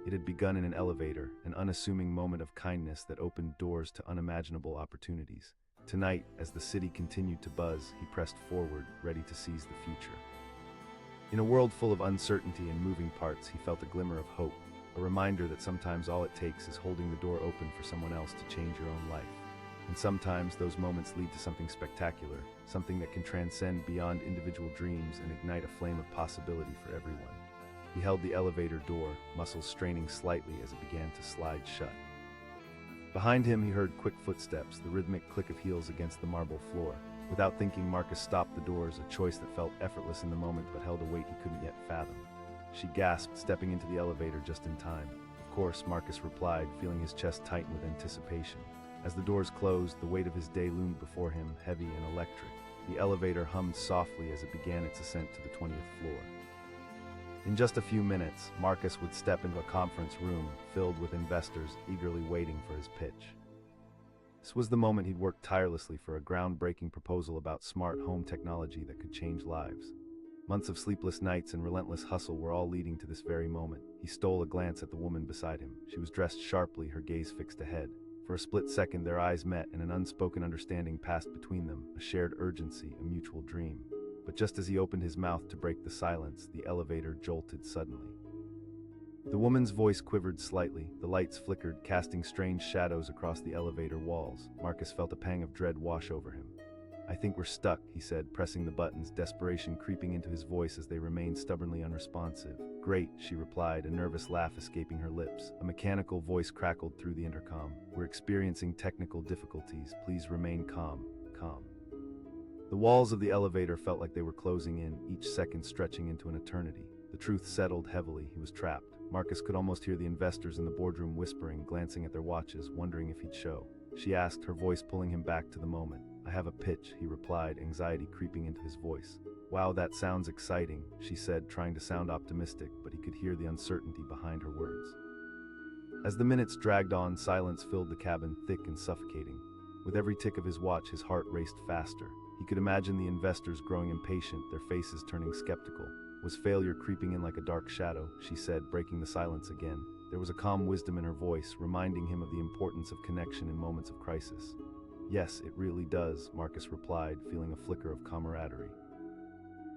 It had begun in an elevator, an unassuming moment of kindness that opened doors to unimaginable opportunities. Tonight, as the city continued to buzz, he pressed forward, ready to seize the future. In a world full of uncertainty and moving parts, he felt a glimmer of hope, a reminder that sometimes all it takes is holding the door open for someone else to change your own life. And sometimes those moments lead to something spectacular, something that can transcend beyond individual dreams and ignite a flame of possibility for everyone. He held the elevator door, muscles straining slightly as it began to slide shut. Behind him, he heard quick footsteps, the rhythmic click of heels against the marble floor. Without thinking, Marcus stopped the doors, a choice that felt effortless in the moment but held a weight he couldn't yet fathom. She gasped, stepping into the elevator just in time. Of course, Marcus replied, feeling his chest tighten with anticipation. As the doors closed, the weight of his day loomed before him, heavy and electric. The elevator hummed softly as it began its ascent to the 20th floor. In just a few minutes, Marcus would step into a conference room filled with investors eagerly waiting for his pitch. This was the moment he'd worked tirelessly for, a groundbreaking proposal about smart home technology that could change lives. Months of sleepless nights and relentless hustle were all leading to this very moment. He stole a glance at the woman beside him. She was dressed sharply, her gaze fixed ahead. For a split second, their eyes met and an unspoken understanding passed between them, a shared urgency, a mutual dream. But just as he opened his mouth to break the silence, the elevator jolted suddenly. The woman's voice quivered slightly, the lights flickered, casting strange shadows across the elevator walls. Marcus felt a pang of dread wash over him. "I think we're stuck," he said, pressing the buttons, desperation creeping into his voice as they remained stubbornly unresponsive. "Great," she replied, a nervous laugh escaping her lips. A mechanical voice crackled through the intercom. "We're experiencing technical difficulties. Please remain calm." The walls of the elevator felt like they were closing in, each second stretching into an eternity. The truth settled heavily. He was trapped. Marcus could almost hear the investors in the boardroom whispering, glancing at their watches, wondering if he'd show. She asked, her voice pulling him back to the moment. "I have a pitch," he replied, anxiety creeping into his voice. "Wow, that sounds exciting," she said, trying to sound optimistic, but he could hear the uncertainty behind her words. As the minutes dragged on, silence filled the cabin, thick and suffocating. With every tick of his watch, his heart raced faster. He could imagine the investors growing impatient, their faces turning skeptical. Was failure creeping in like a dark shadow? She said, breaking the silence again. There was a calm wisdom in her voice, reminding him of the importance of connection in moments of crisis. "Yes, it really does," Marcus replied, feeling a flicker of camaraderie.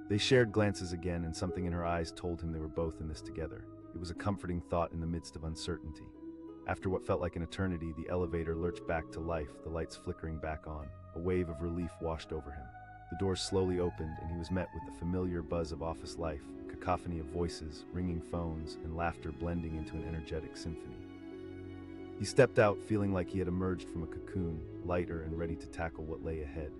They shared glances again, and something in her eyes told him they were both in this together. It was a comforting thought in the midst of uncertainty. After what felt like an eternity, the elevator lurched back to life, the lights flickering back on. A wave of relief washed over him. The doors slowly opened, and he was met with the familiar buzz of office life, a cacophony of voices, ringing phones, and laughter blending into an energetic symphony. He stepped out, feeling like he had emerged from a cocoon, lighter and ready to tackle what lay ahead.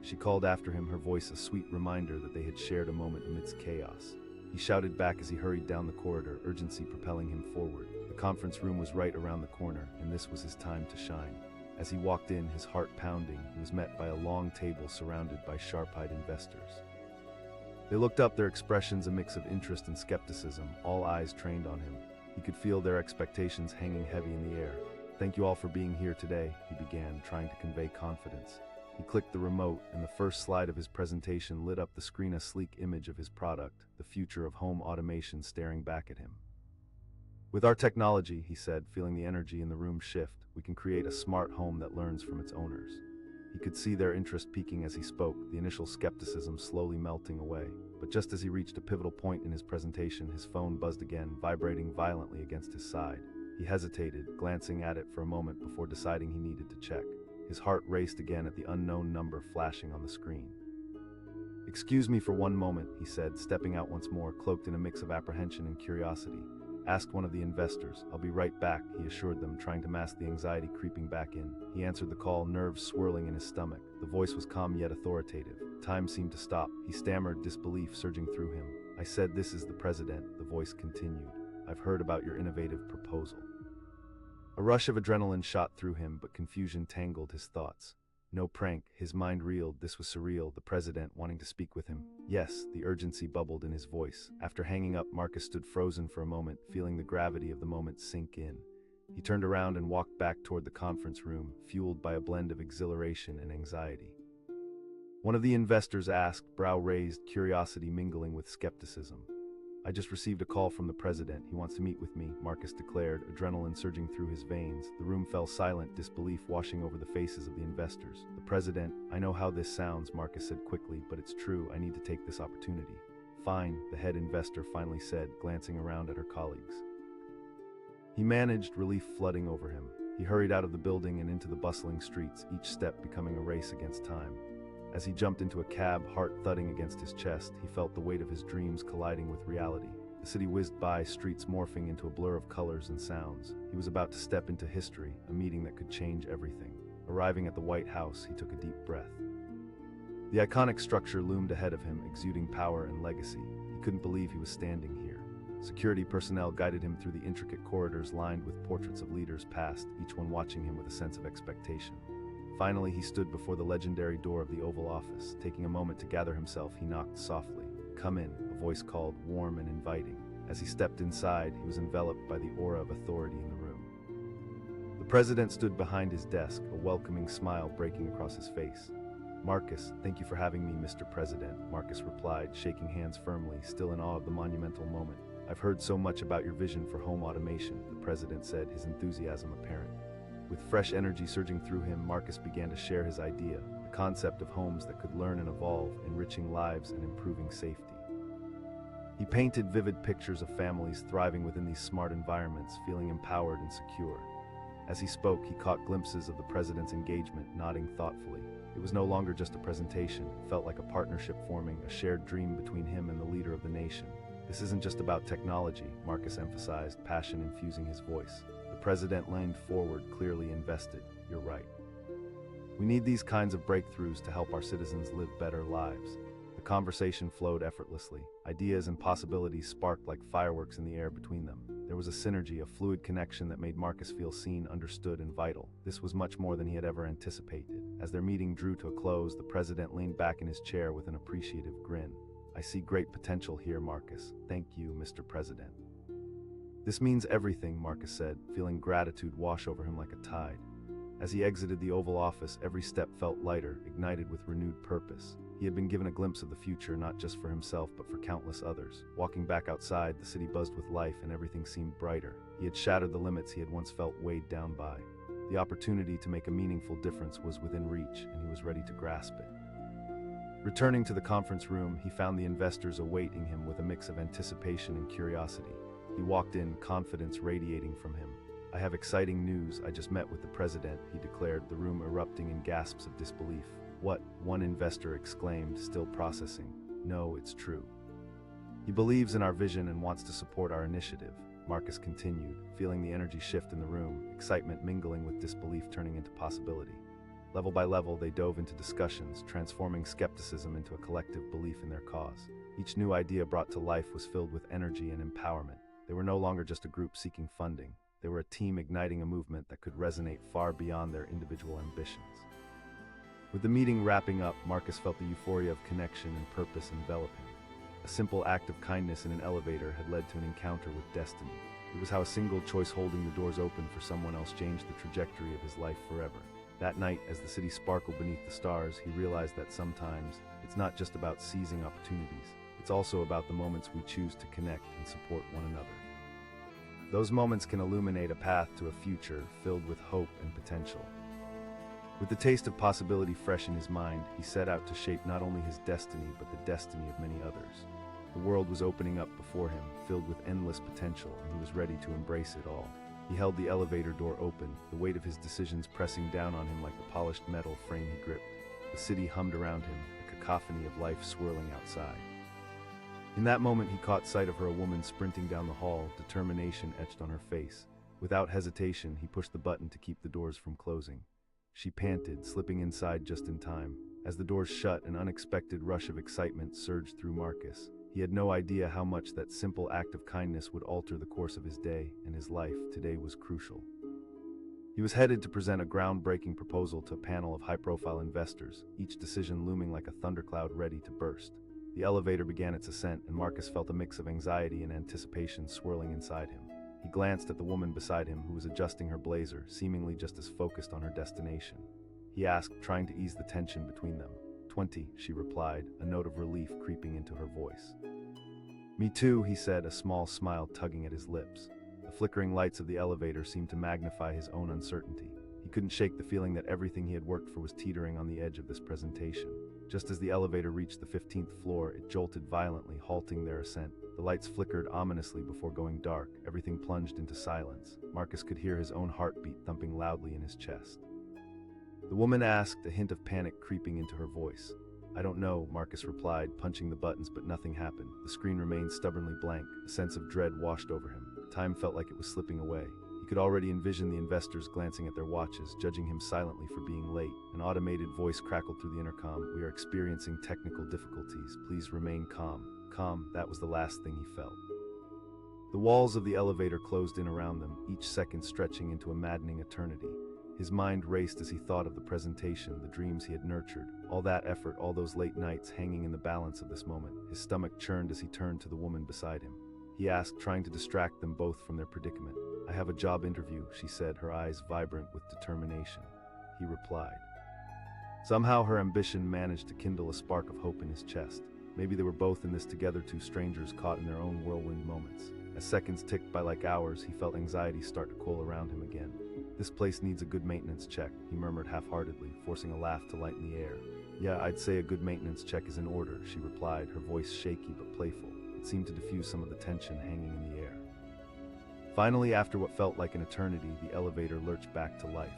She called after him, her voice a sweet reminder that they had shared a moment amidst chaos. He shouted back as he hurried down the corridor, urgency propelling him forward. The conference room was right around the corner, and this was his time to shine. As he walked in, his heart pounding, he was met by a long table surrounded by sharp-eyed investors. They looked up, their expressions a mix of interest and skepticism, all eyes trained on him. He could feel their expectations hanging heavy in the air. "Thank you all for being here today," he began, trying to convey confidence. He clicked the remote, and the first slide of his presentation lit up the screen, a sleek image of his product, the future of home automation staring back at him. "With our technology," he said, feeling the energy in the room shift, "we can create a smart home that learns from its owners." He could see their interest peaking as he spoke, the initial skepticism slowly melting away. But just as he reached a pivotal point in his presentation, his phone buzzed again, vibrating violently against his side. He hesitated, glancing at it for a moment before deciding he needed to check. His heart raced again at the unknown number flashing on the screen. "Excuse me for one moment," he said, stepping out once more, cloaked in a mix of apprehension and curiosity. "Asked one of the investors. I'll be right back," he assured them, trying to mask the anxiety creeping back in. He answered the call, nerves swirling in his stomach. The voice was calm yet authoritative. Time seemed to stop. He stammered, disbelief surging through him. "I said this is the president," the voice continued. "I've heard about your innovative proposal." A rush of adrenaline shot through him, but confusion tangled his thoughts. No prank, his mind reeled. This was surreal, the president wanting to speak with him. "Yes," the urgency bubbled in his voice. After hanging up, Marcus stood frozen for a moment, feeling the gravity of the moment sink in. He turned around and walked back toward the conference room, fueled by a blend of exhilaration and anxiety. One of the investors asked, brow raised, curiosity mingling with skepticism. I just received a call from the president. He wants to meet with me, Marcus declared, adrenaline surging through his veins. The room fell silent, disbelief washing over the faces of the investors. The president, I know how this sounds, Marcus said quickly, but it's true. I need to take this opportunity. Fine, the head investor finally said, glancing around at her colleagues. He managed, relief flooding over him. He hurried out of the building and into the bustling streets, each step becoming a race against time. As he jumped into a cab, heart thudding against his chest, he felt the weight of his dreams colliding with reality. The city whizzed by, streets morphing into a blur of colors and sounds. He was about to step into history, a meeting that could change everything. Arriving at the White House, he took a deep breath. The iconic structure loomed ahead of him, exuding power and legacy. He couldn't believe he was standing here. Security personnel guided him through the intricate corridors lined with portraits of leaders past, each one watching him with a sense of expectation. Finally, he stood before the legendary door of the Oval Office. Taking a moment to gather himself, he knocked softly. "Come in," a voice called, warm and inviting. As he stepped inside, he was enveloped by the aura of authority in the room. The president stood behind his desk, a welcoming smile breaking across his face. "Marcus, thank you for having me, Mr. President," Marcus replied, shaking hands firmly, still in awe of the monumental moment. "I've heard so much about your vision for home automation," the president said, his enthusiasm apparent. With fresh energy surging through him, Marcus began to share his idea, the concept of homes that could learn and evolve, enriching lives and improving safety. He painted vivid pictures of families thriving within these smart environments, feeling empowered and secure. As he spoke, he caught glimpses of the president's engagement, nodding thoughtfully. It was no longer just a presentation, it felt like a partnership forming, a shared dream between him and the leader of the nation. "This isn't just about technology," Marcus emphasized, passion infusing his voice. The president leaned forward, clearly invested. "You're right. We need these kinds of breakthroughs to help our citizens live better lives." The conversation flowed effortlessly. Ideas and possibilities sparked like fireworks in the air between them. There was a synergy, a fluid connection that made Marcus feel seen, understood, and vital. This was much more than he had ever anticipated. As their meeting drew to a close, the president leaned back in his chair with an appreciative grin. "I see great potential here, Marcus. Thank you, Mr. President." "This means everything," Marcus said, feeling gratitude wash over him like a tide. As he exited the Oval Office, every step felt lighter, ignited with renewed purpose. He had been given a glimpse of the future, not just for himself, but for countless others. Walking back outside, the city buzzed with life and everything seemed brighter. He had shattered the limits he had once felt weighed down by. The opportunity to make a meaningful difference was within reach, and he was ready to grasp it. Returning to the conference room, he found the investors awaiting him with a mix of anticipation and curiosity. He walked in, confidence radiating from him. "I have exciting news. I just met with the president," he declared, the room erupting in gasps of disbelief. "What?" one investor exclaimed, still processing. "No, it's true. He believes in our vision and wants to support our initiative," Marcus continued, feeling the energy shift in the room, excitement mingling with disbelief turning into possibility. Level by level, they dove into discussions, transforming skepticism into a collective belief in their cause. Each new idea brought to life was filled with energy and empowerment. They were no longer just a group seeking funding. They were a team igniting a movement that could resonate far beyond their individual ambitions. With the meeting wrapping up, Marcus felt the euphoria of connection and purpose envelop him. A simple act of kindness in an elevator had led to an encounter with destiny. It was how a single choice holding the doors open for someone else changed the trajectory of his life forever. That night, as the city sparkled beneath the stars, he realized that sometimes it's not just about seizing opportunities. It's also about the moments we choose to connect and support one another. Those moments can illuminate a path to a future filled with hope and potential. With the taste of possibility fresh in his mind, he set out to shape not only his destiny, but the destiny of many others. The world was opening up before him, filled with endless potential, and he was ready to embrace it all. He held the elevator door open, the weight of his decisions pressing down on him like the polished metal frame he gripped. The city hummed around him, a cacophony of life swirling outside. In that moment, he caught sight of her, a woman sprinting down the hall, determination etched on her face. Without hesitation, he pushed the button to keep the doors from closing. She panted, slipping inside just in time. As the doors shut, an unexpected rush of excitement surged through Marcus. He had no idea how much that simple act of kindness would alter the course of his day, and his life today was crucial. He was headed to present a groundbreaking proposal to a panel of high-profile investors, each decision looming like a thundercloud ready to burst. The elevator began its ascent, and Marcus felt a mix of anxiety and anticipation swirling inside him. He glanced at the woman beside him, who was adjusting her blazer, seemingly just as focused on her destination. He asked, trying to ease the tension between them. 20, she replied, a note of relief creeping into her voice. Me too, he said, a small smile tugging at his lips. The flickering lights of the elevator seemed to magnify his own uncertainty. He couldn't shake the feeling that everything he had worked for was teetering on the edge of this presentation. Just as the elevator reached the 15th floor, it jolted violently, halting their ascent. The lights flickered ominously before going dark. Everything plunged into silence. Marcus could hear his own heartbeat thumping loudly in his chest. The woman asked, a hint of panic creeping into her voice. I don't know, Marcus replied, punching the buttons, but nothing happened. The screen remained stubbornly blank. A sense of dread washed over him. Time felt like it was slipping away. He could already envision the investors glancing at their watches, judging him silently for being late. An automated voice crackled through the intercom. We are experiencing technical difficulties. Please remain calm. Calm, that was the last thing he felt. The walls of the elevator closed in around them, each second stretching into a maddening eternity. His mind raced as he thought of the presentation, the dreams he had nurtured, all that effort, all those late nights hanging in the balance of this moment. His stomach churned as he turned to the woman beside him. He asked, trying to distract them both from their predicament. I have a job interview, she said, her eyes vibrant with determination. He replied. Somehow her ambition managed to kindle a spark of hope in his chest. Maybe they were both in this together, two strangers caught in their own whirlwind moments. As seconds ticked by like hours, he felt anxiety start to coil around him again. This place needs a good maintenance check, he murmured half-heartedly, forcing a laugh to lighten the air. Yeah, I'd say a good maintenance check is in order, she replied, her voice shaky but playful. It seemed to diffuse some of the tension hanging in the air. Finally, after what felt like an eternity, the elevator lurched back to life.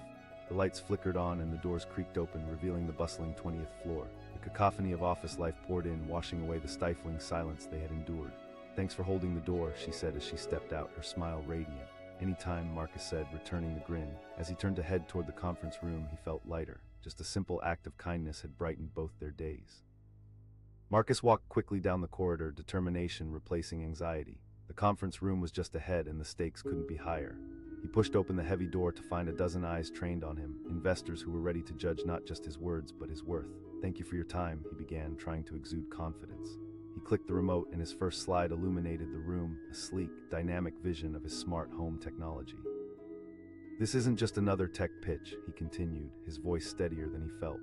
The lights flickered on and the doors creaked open, revealing the bustling 20th floor. The cacophony of office life poured in, washing away the stifling silence they had endured. Thanks for holding the door, she said as she stepped out, her smile radiant. Anytime, Marcus said, returning the grin. As he turned to head toward the conference room, he felt lighter. Just a simple act of kindness had brightened both their days. Marcus walked quickly down the corridor, determination replacing anxiety. The conference room was just ahead and the stakes couldn't be higher. He pushed open the heavy door to find a dozen eyes trained on him, investors who were ready to judge not just his words but his worth. Thank you for your time, he began, trying to exude confidence. He clicked the remote and his first slide illuminated the room, a sleek, dynamic vision of his smart home technology. This isn't just another tech pitch, he continued, his voice steadier than he felt.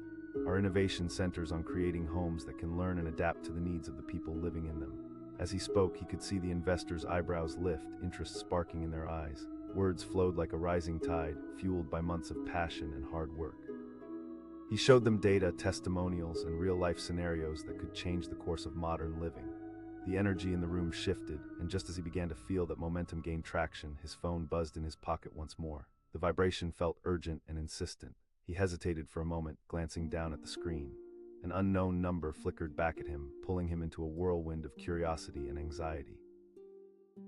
Our innovation centers on creating homes that can learn and adapt to the needs of the people living in them. As he spoke, he could see the investors' eyebrows lift, interest sparking in their eyes. Words flowed like a rising tide, fueled by months of passion and hard work. He showed them data, testimonials, and real-life scenarios that could change the course of modern living. The energy in the room shifted, and just as he began to feel that momentum gained traction, his phone buzzed in his pocket once more. The vibration felt urgent and insistent. He hesitated for a moment, glancing down at the screen. An unknown number flickered back at him, pulling him into a whirlwind of curiosity and anxiety.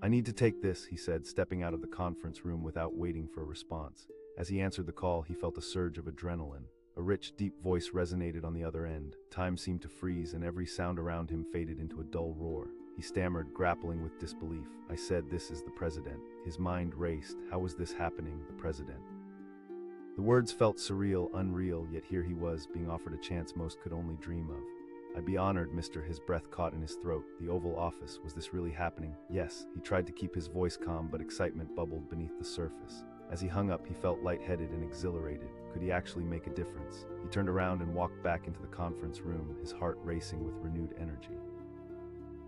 I need to take this, he said, stepping out of the conference room without waiting for a response. As he answered the call, he felt a surge of adrenaline. A rich, deep voice resonated on the other end. Time seemed to freeze, and every sound around him faded into a dull roar. He stammered, grappling with disbelief. I said, this is the president. His mind raced. How was this happening, the president? The words felt surreal, unreal, yet here he was, being offered a chance most could only dream of. I'd be honored, mister, his breath caught in his throat. The Oval Office, was this really happening? Yes. He tried to keep his voice calm, but excitement bubbled beneath the surface. As he hung up, he felt lightheaded and exhilarated. Could he actually make a difference? He turned around and walked back into the conference room, his heart racing with renewed energy.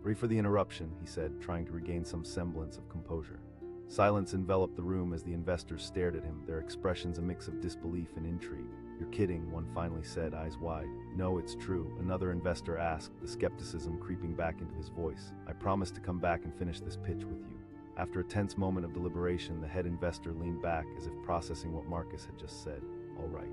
Sorry for the interruption, he said, trying to regain some semblance of composure. Silence enveloped the room as the investors stared at him, their expressions a mix of disbelief and intrigue. You're kidding, one finally said, eyes wide. No, it's true, another investor asked, the skepticism creeping back into his voice. I promise to come back and finish this pitch with you. After a tense moment of deliberation, the head investor leaned back as if processing what Marcus had just said. All right.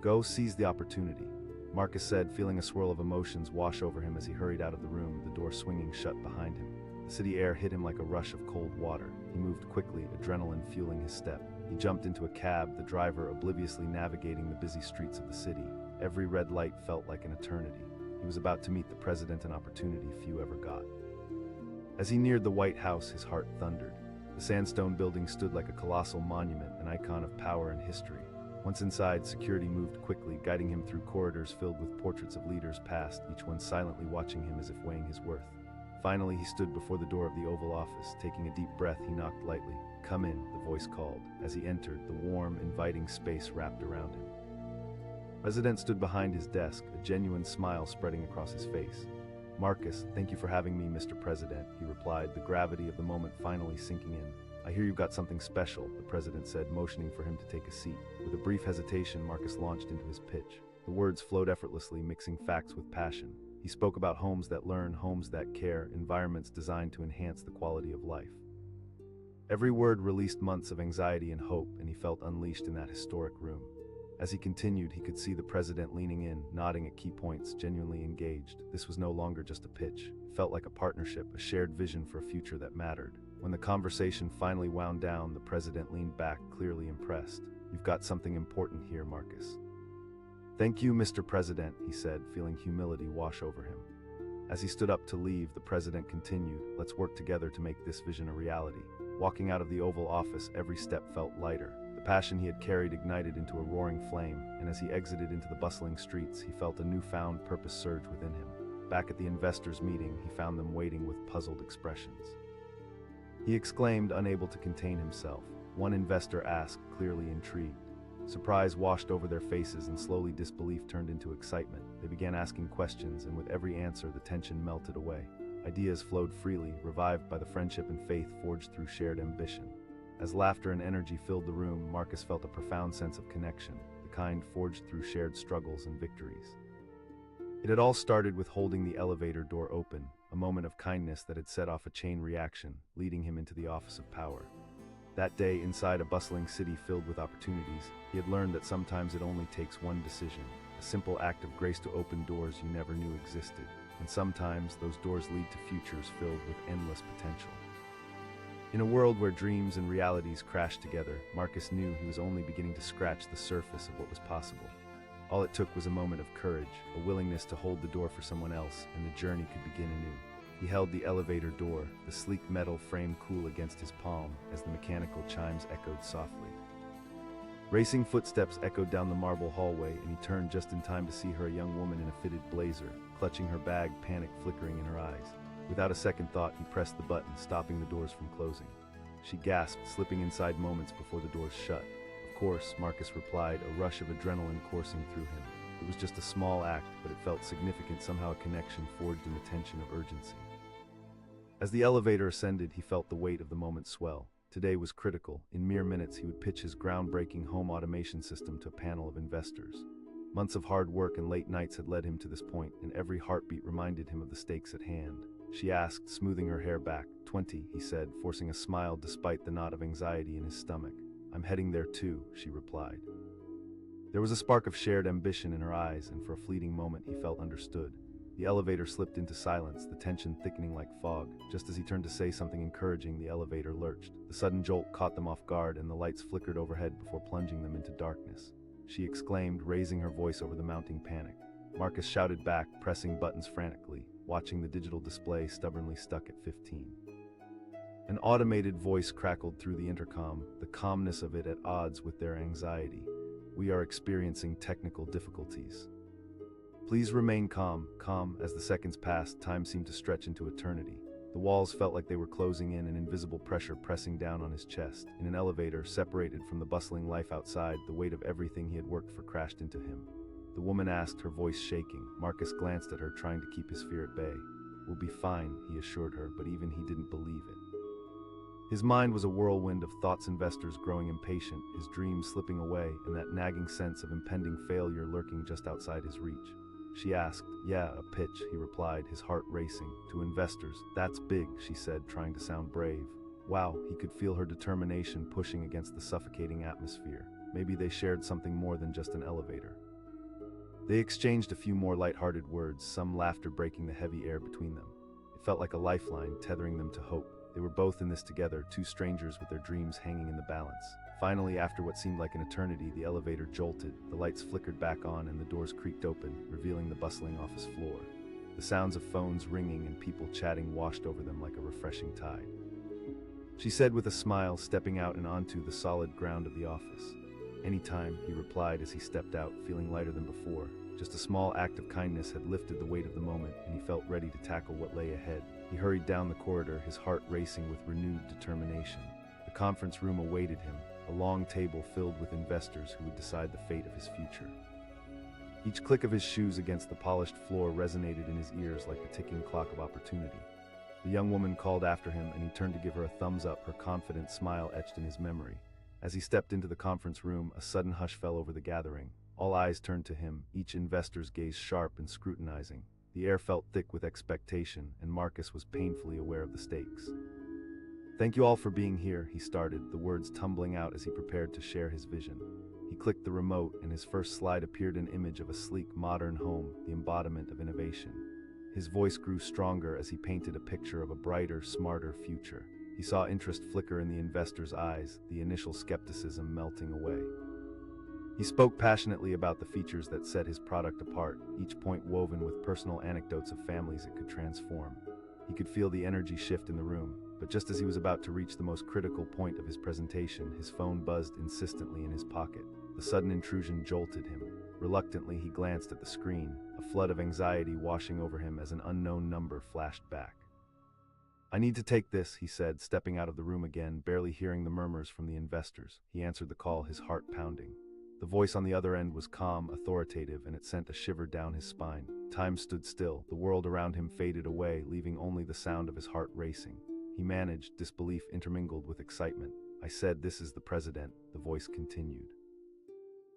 Go seize the opportunity, Marcus said, feeling a swirl of emotions wash over him as he hurried out of the room, the door swinging shut behind him. The city air hit him like a rush of cold water. He moved quickly, adrenaline fueling his step. He jumped into a cab, the driver obliviously navigating the busy streets of the city. Every red light felt like an eternity. He was about to meet the president, an opportunity few ever got. As he neared the White House, his heart thundered. The sandstone building stood like a colossal monument, an icon of power and history. Once inside, security moved quickly, guiding him through corridors filled with portraits of leaders past, each one silently watching him as if weighing his worth. Finally, he stood before the door of the Oval Office. Taking a deep breath, he knocked lightly. Come in, the voice called. As he entered, the warm, inviting space wrapped around him. The president stood behind his desk, a genuine smile spreading across his face. "Marcus, thank you for having me, Mr. President," he replied, the gravity of the moment finally sinking in. "I hear you've got something special," the president said, motioning for him to take a seat. With a brief hesitation, Marcus launched into his pitch. The words flowed effortlessly, mixing facts with passion. He spoke about homes that learn, homes that care, environments designed to enhance the quality of life. Every word released months of anxiety and hope, and he felt unleashed in that historic room. As he continued, he could see the president leaning in, nodding at key points, genuinely engaged. This was no longer just a pitch. It felt like a partnership, a shared vision for a future that mattered. When the conversation finally wound down, the president leaned back, clearly impressed. "You've got something important here, Marcus." "Thank you, Mr. President," he said, feeling humility wash over him. As he stood up to leave, the president continued, "Let's work together to make this vision a reality." Walking out of the Oval Office, every step felt lighter. The passion he had carried ignited into a roaring flame, and as he exited into the bustling streets, he felt a newfound purpose surge within him. Back at the investors' meeting, he found them waiting with puzzled expressions. He exclaimed, unable to contain himself. One investor asked, clearly intrigued. Surprise washed over their faces, and slowly disbelief turned into excitement. They began asking questions, and with every answer, the tension melted away. Ideas flowed freely, revived by the friendship and faith forged through shared ambition. As laughter and energy filled the room, Marcus felt a profound sense of connection, the kind forged through shared struggles and victories. It had all started with holding the elevator door open, a moment of kindness that had set off a chain reaction, leading him into the office of power. That day, inside a bustling city filled with opportunities, he had learned that sometimes it only takes one decision, a simple act of grace to open doors you never knew existed. And sometimes those doors lead to futures filled with endless potential. In a world where dreams and realities crashed together, Marcus knew he was only beginning to scratch the surface of what was possible. All it took was a moment of courage, a willingness to hold the door for someone else, and the journey could begin anew. He held the elevator door, the sleek metal frame cool against his palm, as the mechanical chimes echoed softly. Racing footsteps echoed down the marble hallway, and he turned just in time to see her, a young woman in a fitted blazer, clutching her bag, panic flickering in her eyes. Without a second thought, he pressed the button, stopping the doors from closing. She gasped, slipping inside moments before the doors shut. "Of course," Marcus replied, a rush of adrenaline coursing through him. It was just a small act, but it felt significant, somehow a connection forged in the tension of urgency. As the elevator ascended, he felt the weight of the moment swell. Today was critical. In mere minutes, he would pitch his groundbreaking home automation system to a panel of investors. Months of hard work and late nights had led him to this point, and every heartbeat reminded him of the stakes at hand. She asked, smoothing her hair back. 20, he said, forcing a smile despite the knot of anxiety in his stomach. "I'm heading there too," she replied. There was a spark of shared ambition in her eyes, and for a fleeting moment he felt understood. The elevator slipped into silence, the tension thickening like fog. Just as he turned to say something encouraging, the elevator lurched. The sudden jolt caught them off guard, and the lights flickered overhead before plunging them into darkness. She exclaimed, raising her voice over the mounting panic. Marcus shouted back, pressing buttons frantically, watching the digital display stubbornly stuck at 15. An automated voice crackled through the intercom, the calmness of it at odds with their anxiety. "We are experiencing technical difficulties. Please remain calm." As the seconds passed, time seemed to stretch into eternity. The walls felt like they were closing in, an invisible pressure pressing down on his chest. In an elevator, separated from the bustling life outside, the weight of everything he had worked for crashed into him. The woman asked, her voice shaking. Marcus glanced at her, trying to keep his fear at bay. "We'll be fine," he assured her, but even he didn't believe it. His mind was a whirlwind of thoughts, investors growing impatient, his dreams slipping away, and that nagging sense of impending failure lurking just outside his reach. She asked. "Yeah, a pitch," he replied, his heart racing. "To investors. That's big," she said, trying to sound brave. Wow, he could feel her determination pushing against the suffocating atmosphere. Maybe they shared something more than just an elevator. They exchanged a few more light-hearted words, some laughter breaking the heavy air between them. It felt like a lifeline, tethering them to hope. They were both in this together, two strangers with their dreams hanging in the balance. Finally, after what seemed like an eternity, the elevator jolted, the lights flickered back on, and the doors creaked open, revealing the bustling office floor. The sounds of phones ringing and people chatting washed over them like a refreshing tide. She said with a smile, stepping out and onto the solid ground of the office. "Anytime," he replied as he stepped out, feeling lighter than before. Just a small act of kindness had lifted the weight of the moment, and he felt ready to tackle what lay ahead. He hurried down the corridor, his heart racing with renewed determination. The conference room awaited him, a long table filled with investors who would decide the fate of his future. Each click of his shoes against the polished floor resonated in his ears like the ticking clock of opportunity. The young woman called after him, and he turned to give her a thumbs up, her confident smile etched in his memory. As he stepped into the conference room, a sudden hush fell over the gathering. All eyes turned to him, each investor's gaze sharp and scrutinizing. The air felt thick with expectation, and Marcus was painfully aware of the stakes. "Thank you all for being here," he started, the words tumbling out as he prepared to share his vision. He clicked the remote, and his first slide appeared an image of a sleek, modern home, the embodiment of innovation. His voice grew stronger as he painted a picture of a brighter, smarter future. He saw interest flicker in the investor's eyes, the initial skepticism melting away. He spoke passionately about the features that set his product apart, each point woven with personal anecdotes of families it could transform. He could feel the energy shift in the room, but just as he was about to reach the most critical point of his presentation, his phone buzzed insistently in his pocket. The sudden intrusion jolted him. Reluctantly, he glanced at the screen, a flood of anxiety washing over him as an unknown number flashed back. "I need to take this," he said, stepping out of the room again, barely hearing the murmurs from the investors. He answered the call, his heart pounding. The voice on the other end was calm, authoritative, and it sent a shiver down his spine. Time stood still. The world around him faded away, leaving only the sound of his heart racing. He managed, disbelief intermingled with excitement. "I said, this is the president," the voice continued.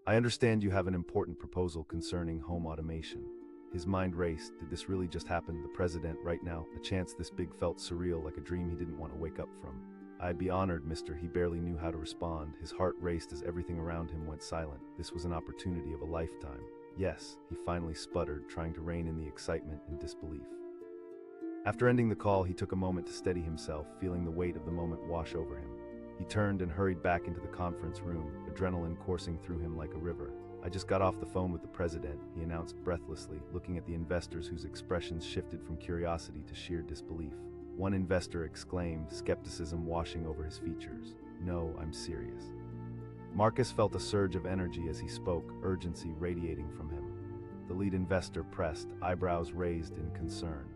"I understand you have an important proposal concerning home automation." His mind raced. Did this really just happen? The president, right now? A chance this big felt surreal, like a dream he didn't want to wake up from. "I'd be honored, mister." He barely knew how to respond. His heart raced as everything around him went silent. This was an opportunity of a lifetime. "Yes," he finally sputtered, trying to rein in the excitement and disbelief. After ending the call, he took a moment to steady himself, feeling the weight of the moment wash over him. He turned and hurried back into the conference room, adrenaline coursing through him like a river. "I just got off the phone with the president," he announced breathlessly, looking at the investors whose expressions shifted from curiosity to sheer disbelief. One investor exclaimed, skepticism washing over his features. "No, I'm serious." Marcus felt a surge of energy as he spoke, urgency radiating from him. The lead investor pressed, eyebrows raised in concern.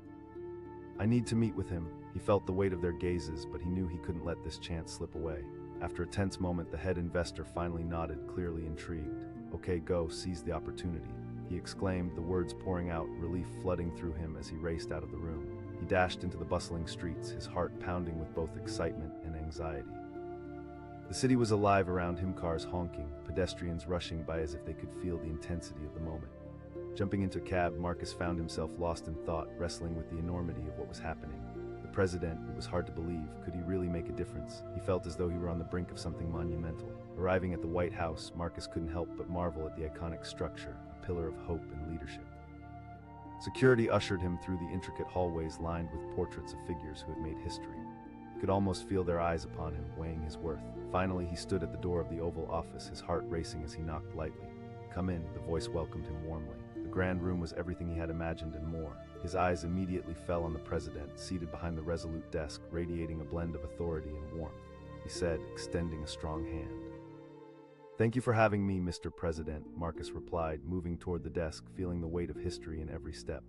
"I need to meet with him." He felt the weight of their gazes, but he knew he couldn't let this chance slip away. After a tense moment, the head investor finally nodded, clearly intrigued. "Okay, go, seize the opportunity," he exclaimed, the words pouring out, relief flooding through him as he raced out of the room. He dashed into the bustling streets, his heart pounding with both excitement and anxiety. The city was alive around him, cars honking, pedestrians rushing by as if they could feel the intensity of the moment. Jumping into a cab, Marcus found himself lost in thought, wrestling with the enormity of what was happening. The president, it was hard to believe, could he really make a difference? He felt as though he were on the brink of something monumental. Arriving at the White House, Marcus couldn't help but marvel at the iconic structure, a pillar of hope and leadership. Security ushered him through the intricate hallways lined with portraits of figures who had made history. He could almost feel their eyes upon him, weighing his worth. Finally, he stood at the door of the Oval Office, his heart racing as he knocked lightly. "Come in," the voice welcomed him warmly. The grand room was everything he had imagined and more. His eyes immediately fell on the president, seated behind the resolute desk, radiating a blend of authority and warmth. He said, extending a strong hand. "Thank you for having me, Mr. President," Marcus replied, moving toward the desk, feeling the weight of history in every step.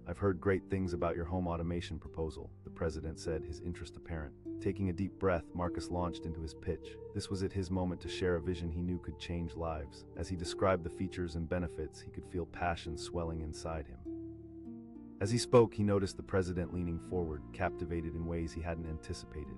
"I've heard great things about your home automation proposal," the president said, his interest apparent. Taking a deep breath, Marcus launched into his pitch. This was his moment to share a vision he knew could change lives. As he described the features and benefits, he could feel passion swelling inside him. As he spoke, he noticed the president leaning forward, captivated in ways he hadn't anticipated.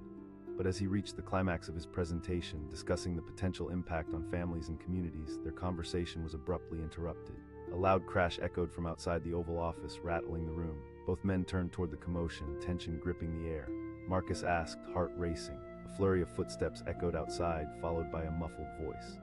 But as he reached the climax of his presentation, discussing the potential impact on families and communities, their conversation was abruptly interrupted. A loud crash echoed from outside the Oval Office, rattling the room. Both men turned toward the commotion, tension gripping the air. Marcus asked, heart racing. A flurry of footsteps echoed outside, followed by a muffled voice.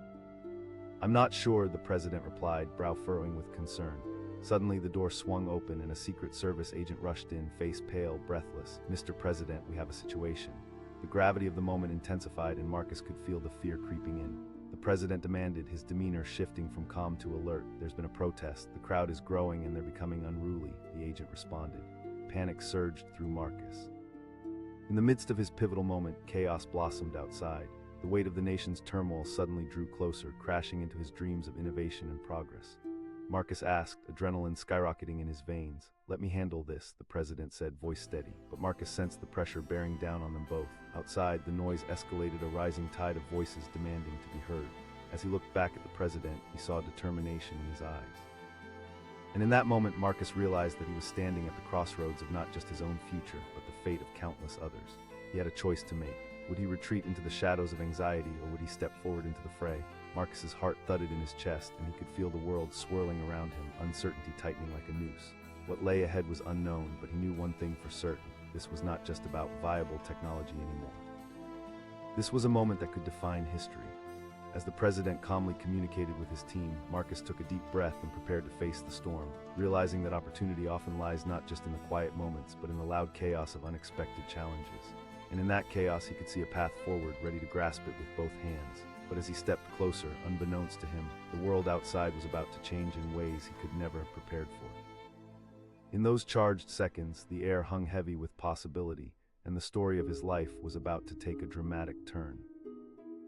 "I'm not sure," the president replied, brow furrowing with concern. Suddenly, the door swung open and a Secret Service agent rushed in, face pale, breathless. "Mr. President, we have a situation." The gravity of the moment intensified, and Marcus could feel the fear creeping in. The president demanded, his demeanor shifting from calm to alert. "There's been a protest. The crowd is growing and they're becoming unruly," the agent responded. Panic surged through Marcus. In the midst of his pivotal moment, chaos blossomed outside. The weight of the nation's turmoil suddenly drew closer, crashing into his dreams of innovation and progress. Marcus asked, adrenaline skyrocketing in his veins. "Let me handle this," the president said, voice steady. But Marcus sensed the pressure bearing down on them both. Outside, the noise escalated, a rising tide of voices demanding to be heard. As he looked back at the president, he saw determination in his eyes. And in that moment, Marcus realized that he was standing at the crossroads of not just his own future, but the fate of countless others. He had a choice to make. Would he retreat into the shadows of anxiety, or would he step forward into the fray? Marcus's heart thudded in his chest, and he could feel the world swirling around him, uncertainty tightening like a noose. What lay ahead was unknown, but he knew one thing for certain. This was not just about viable technology anymore. This was a moment that could define history. As the president calmly communicated with his team, Marcus took a deep breath and prepared to face the storm, realizing that opportunity often lies not just in the quiet moments, but in the loud chaos of unexpected challenges. And in that chaos, he could see a path forward, ready to grasp it with both hands. But as he stepped closer, unbeknownst to him, the world outside was about to change in ways he could never have prepared for. In those charged seconds, the air hung heavy with possibility, and the story of his life was about to take a dramatic turn.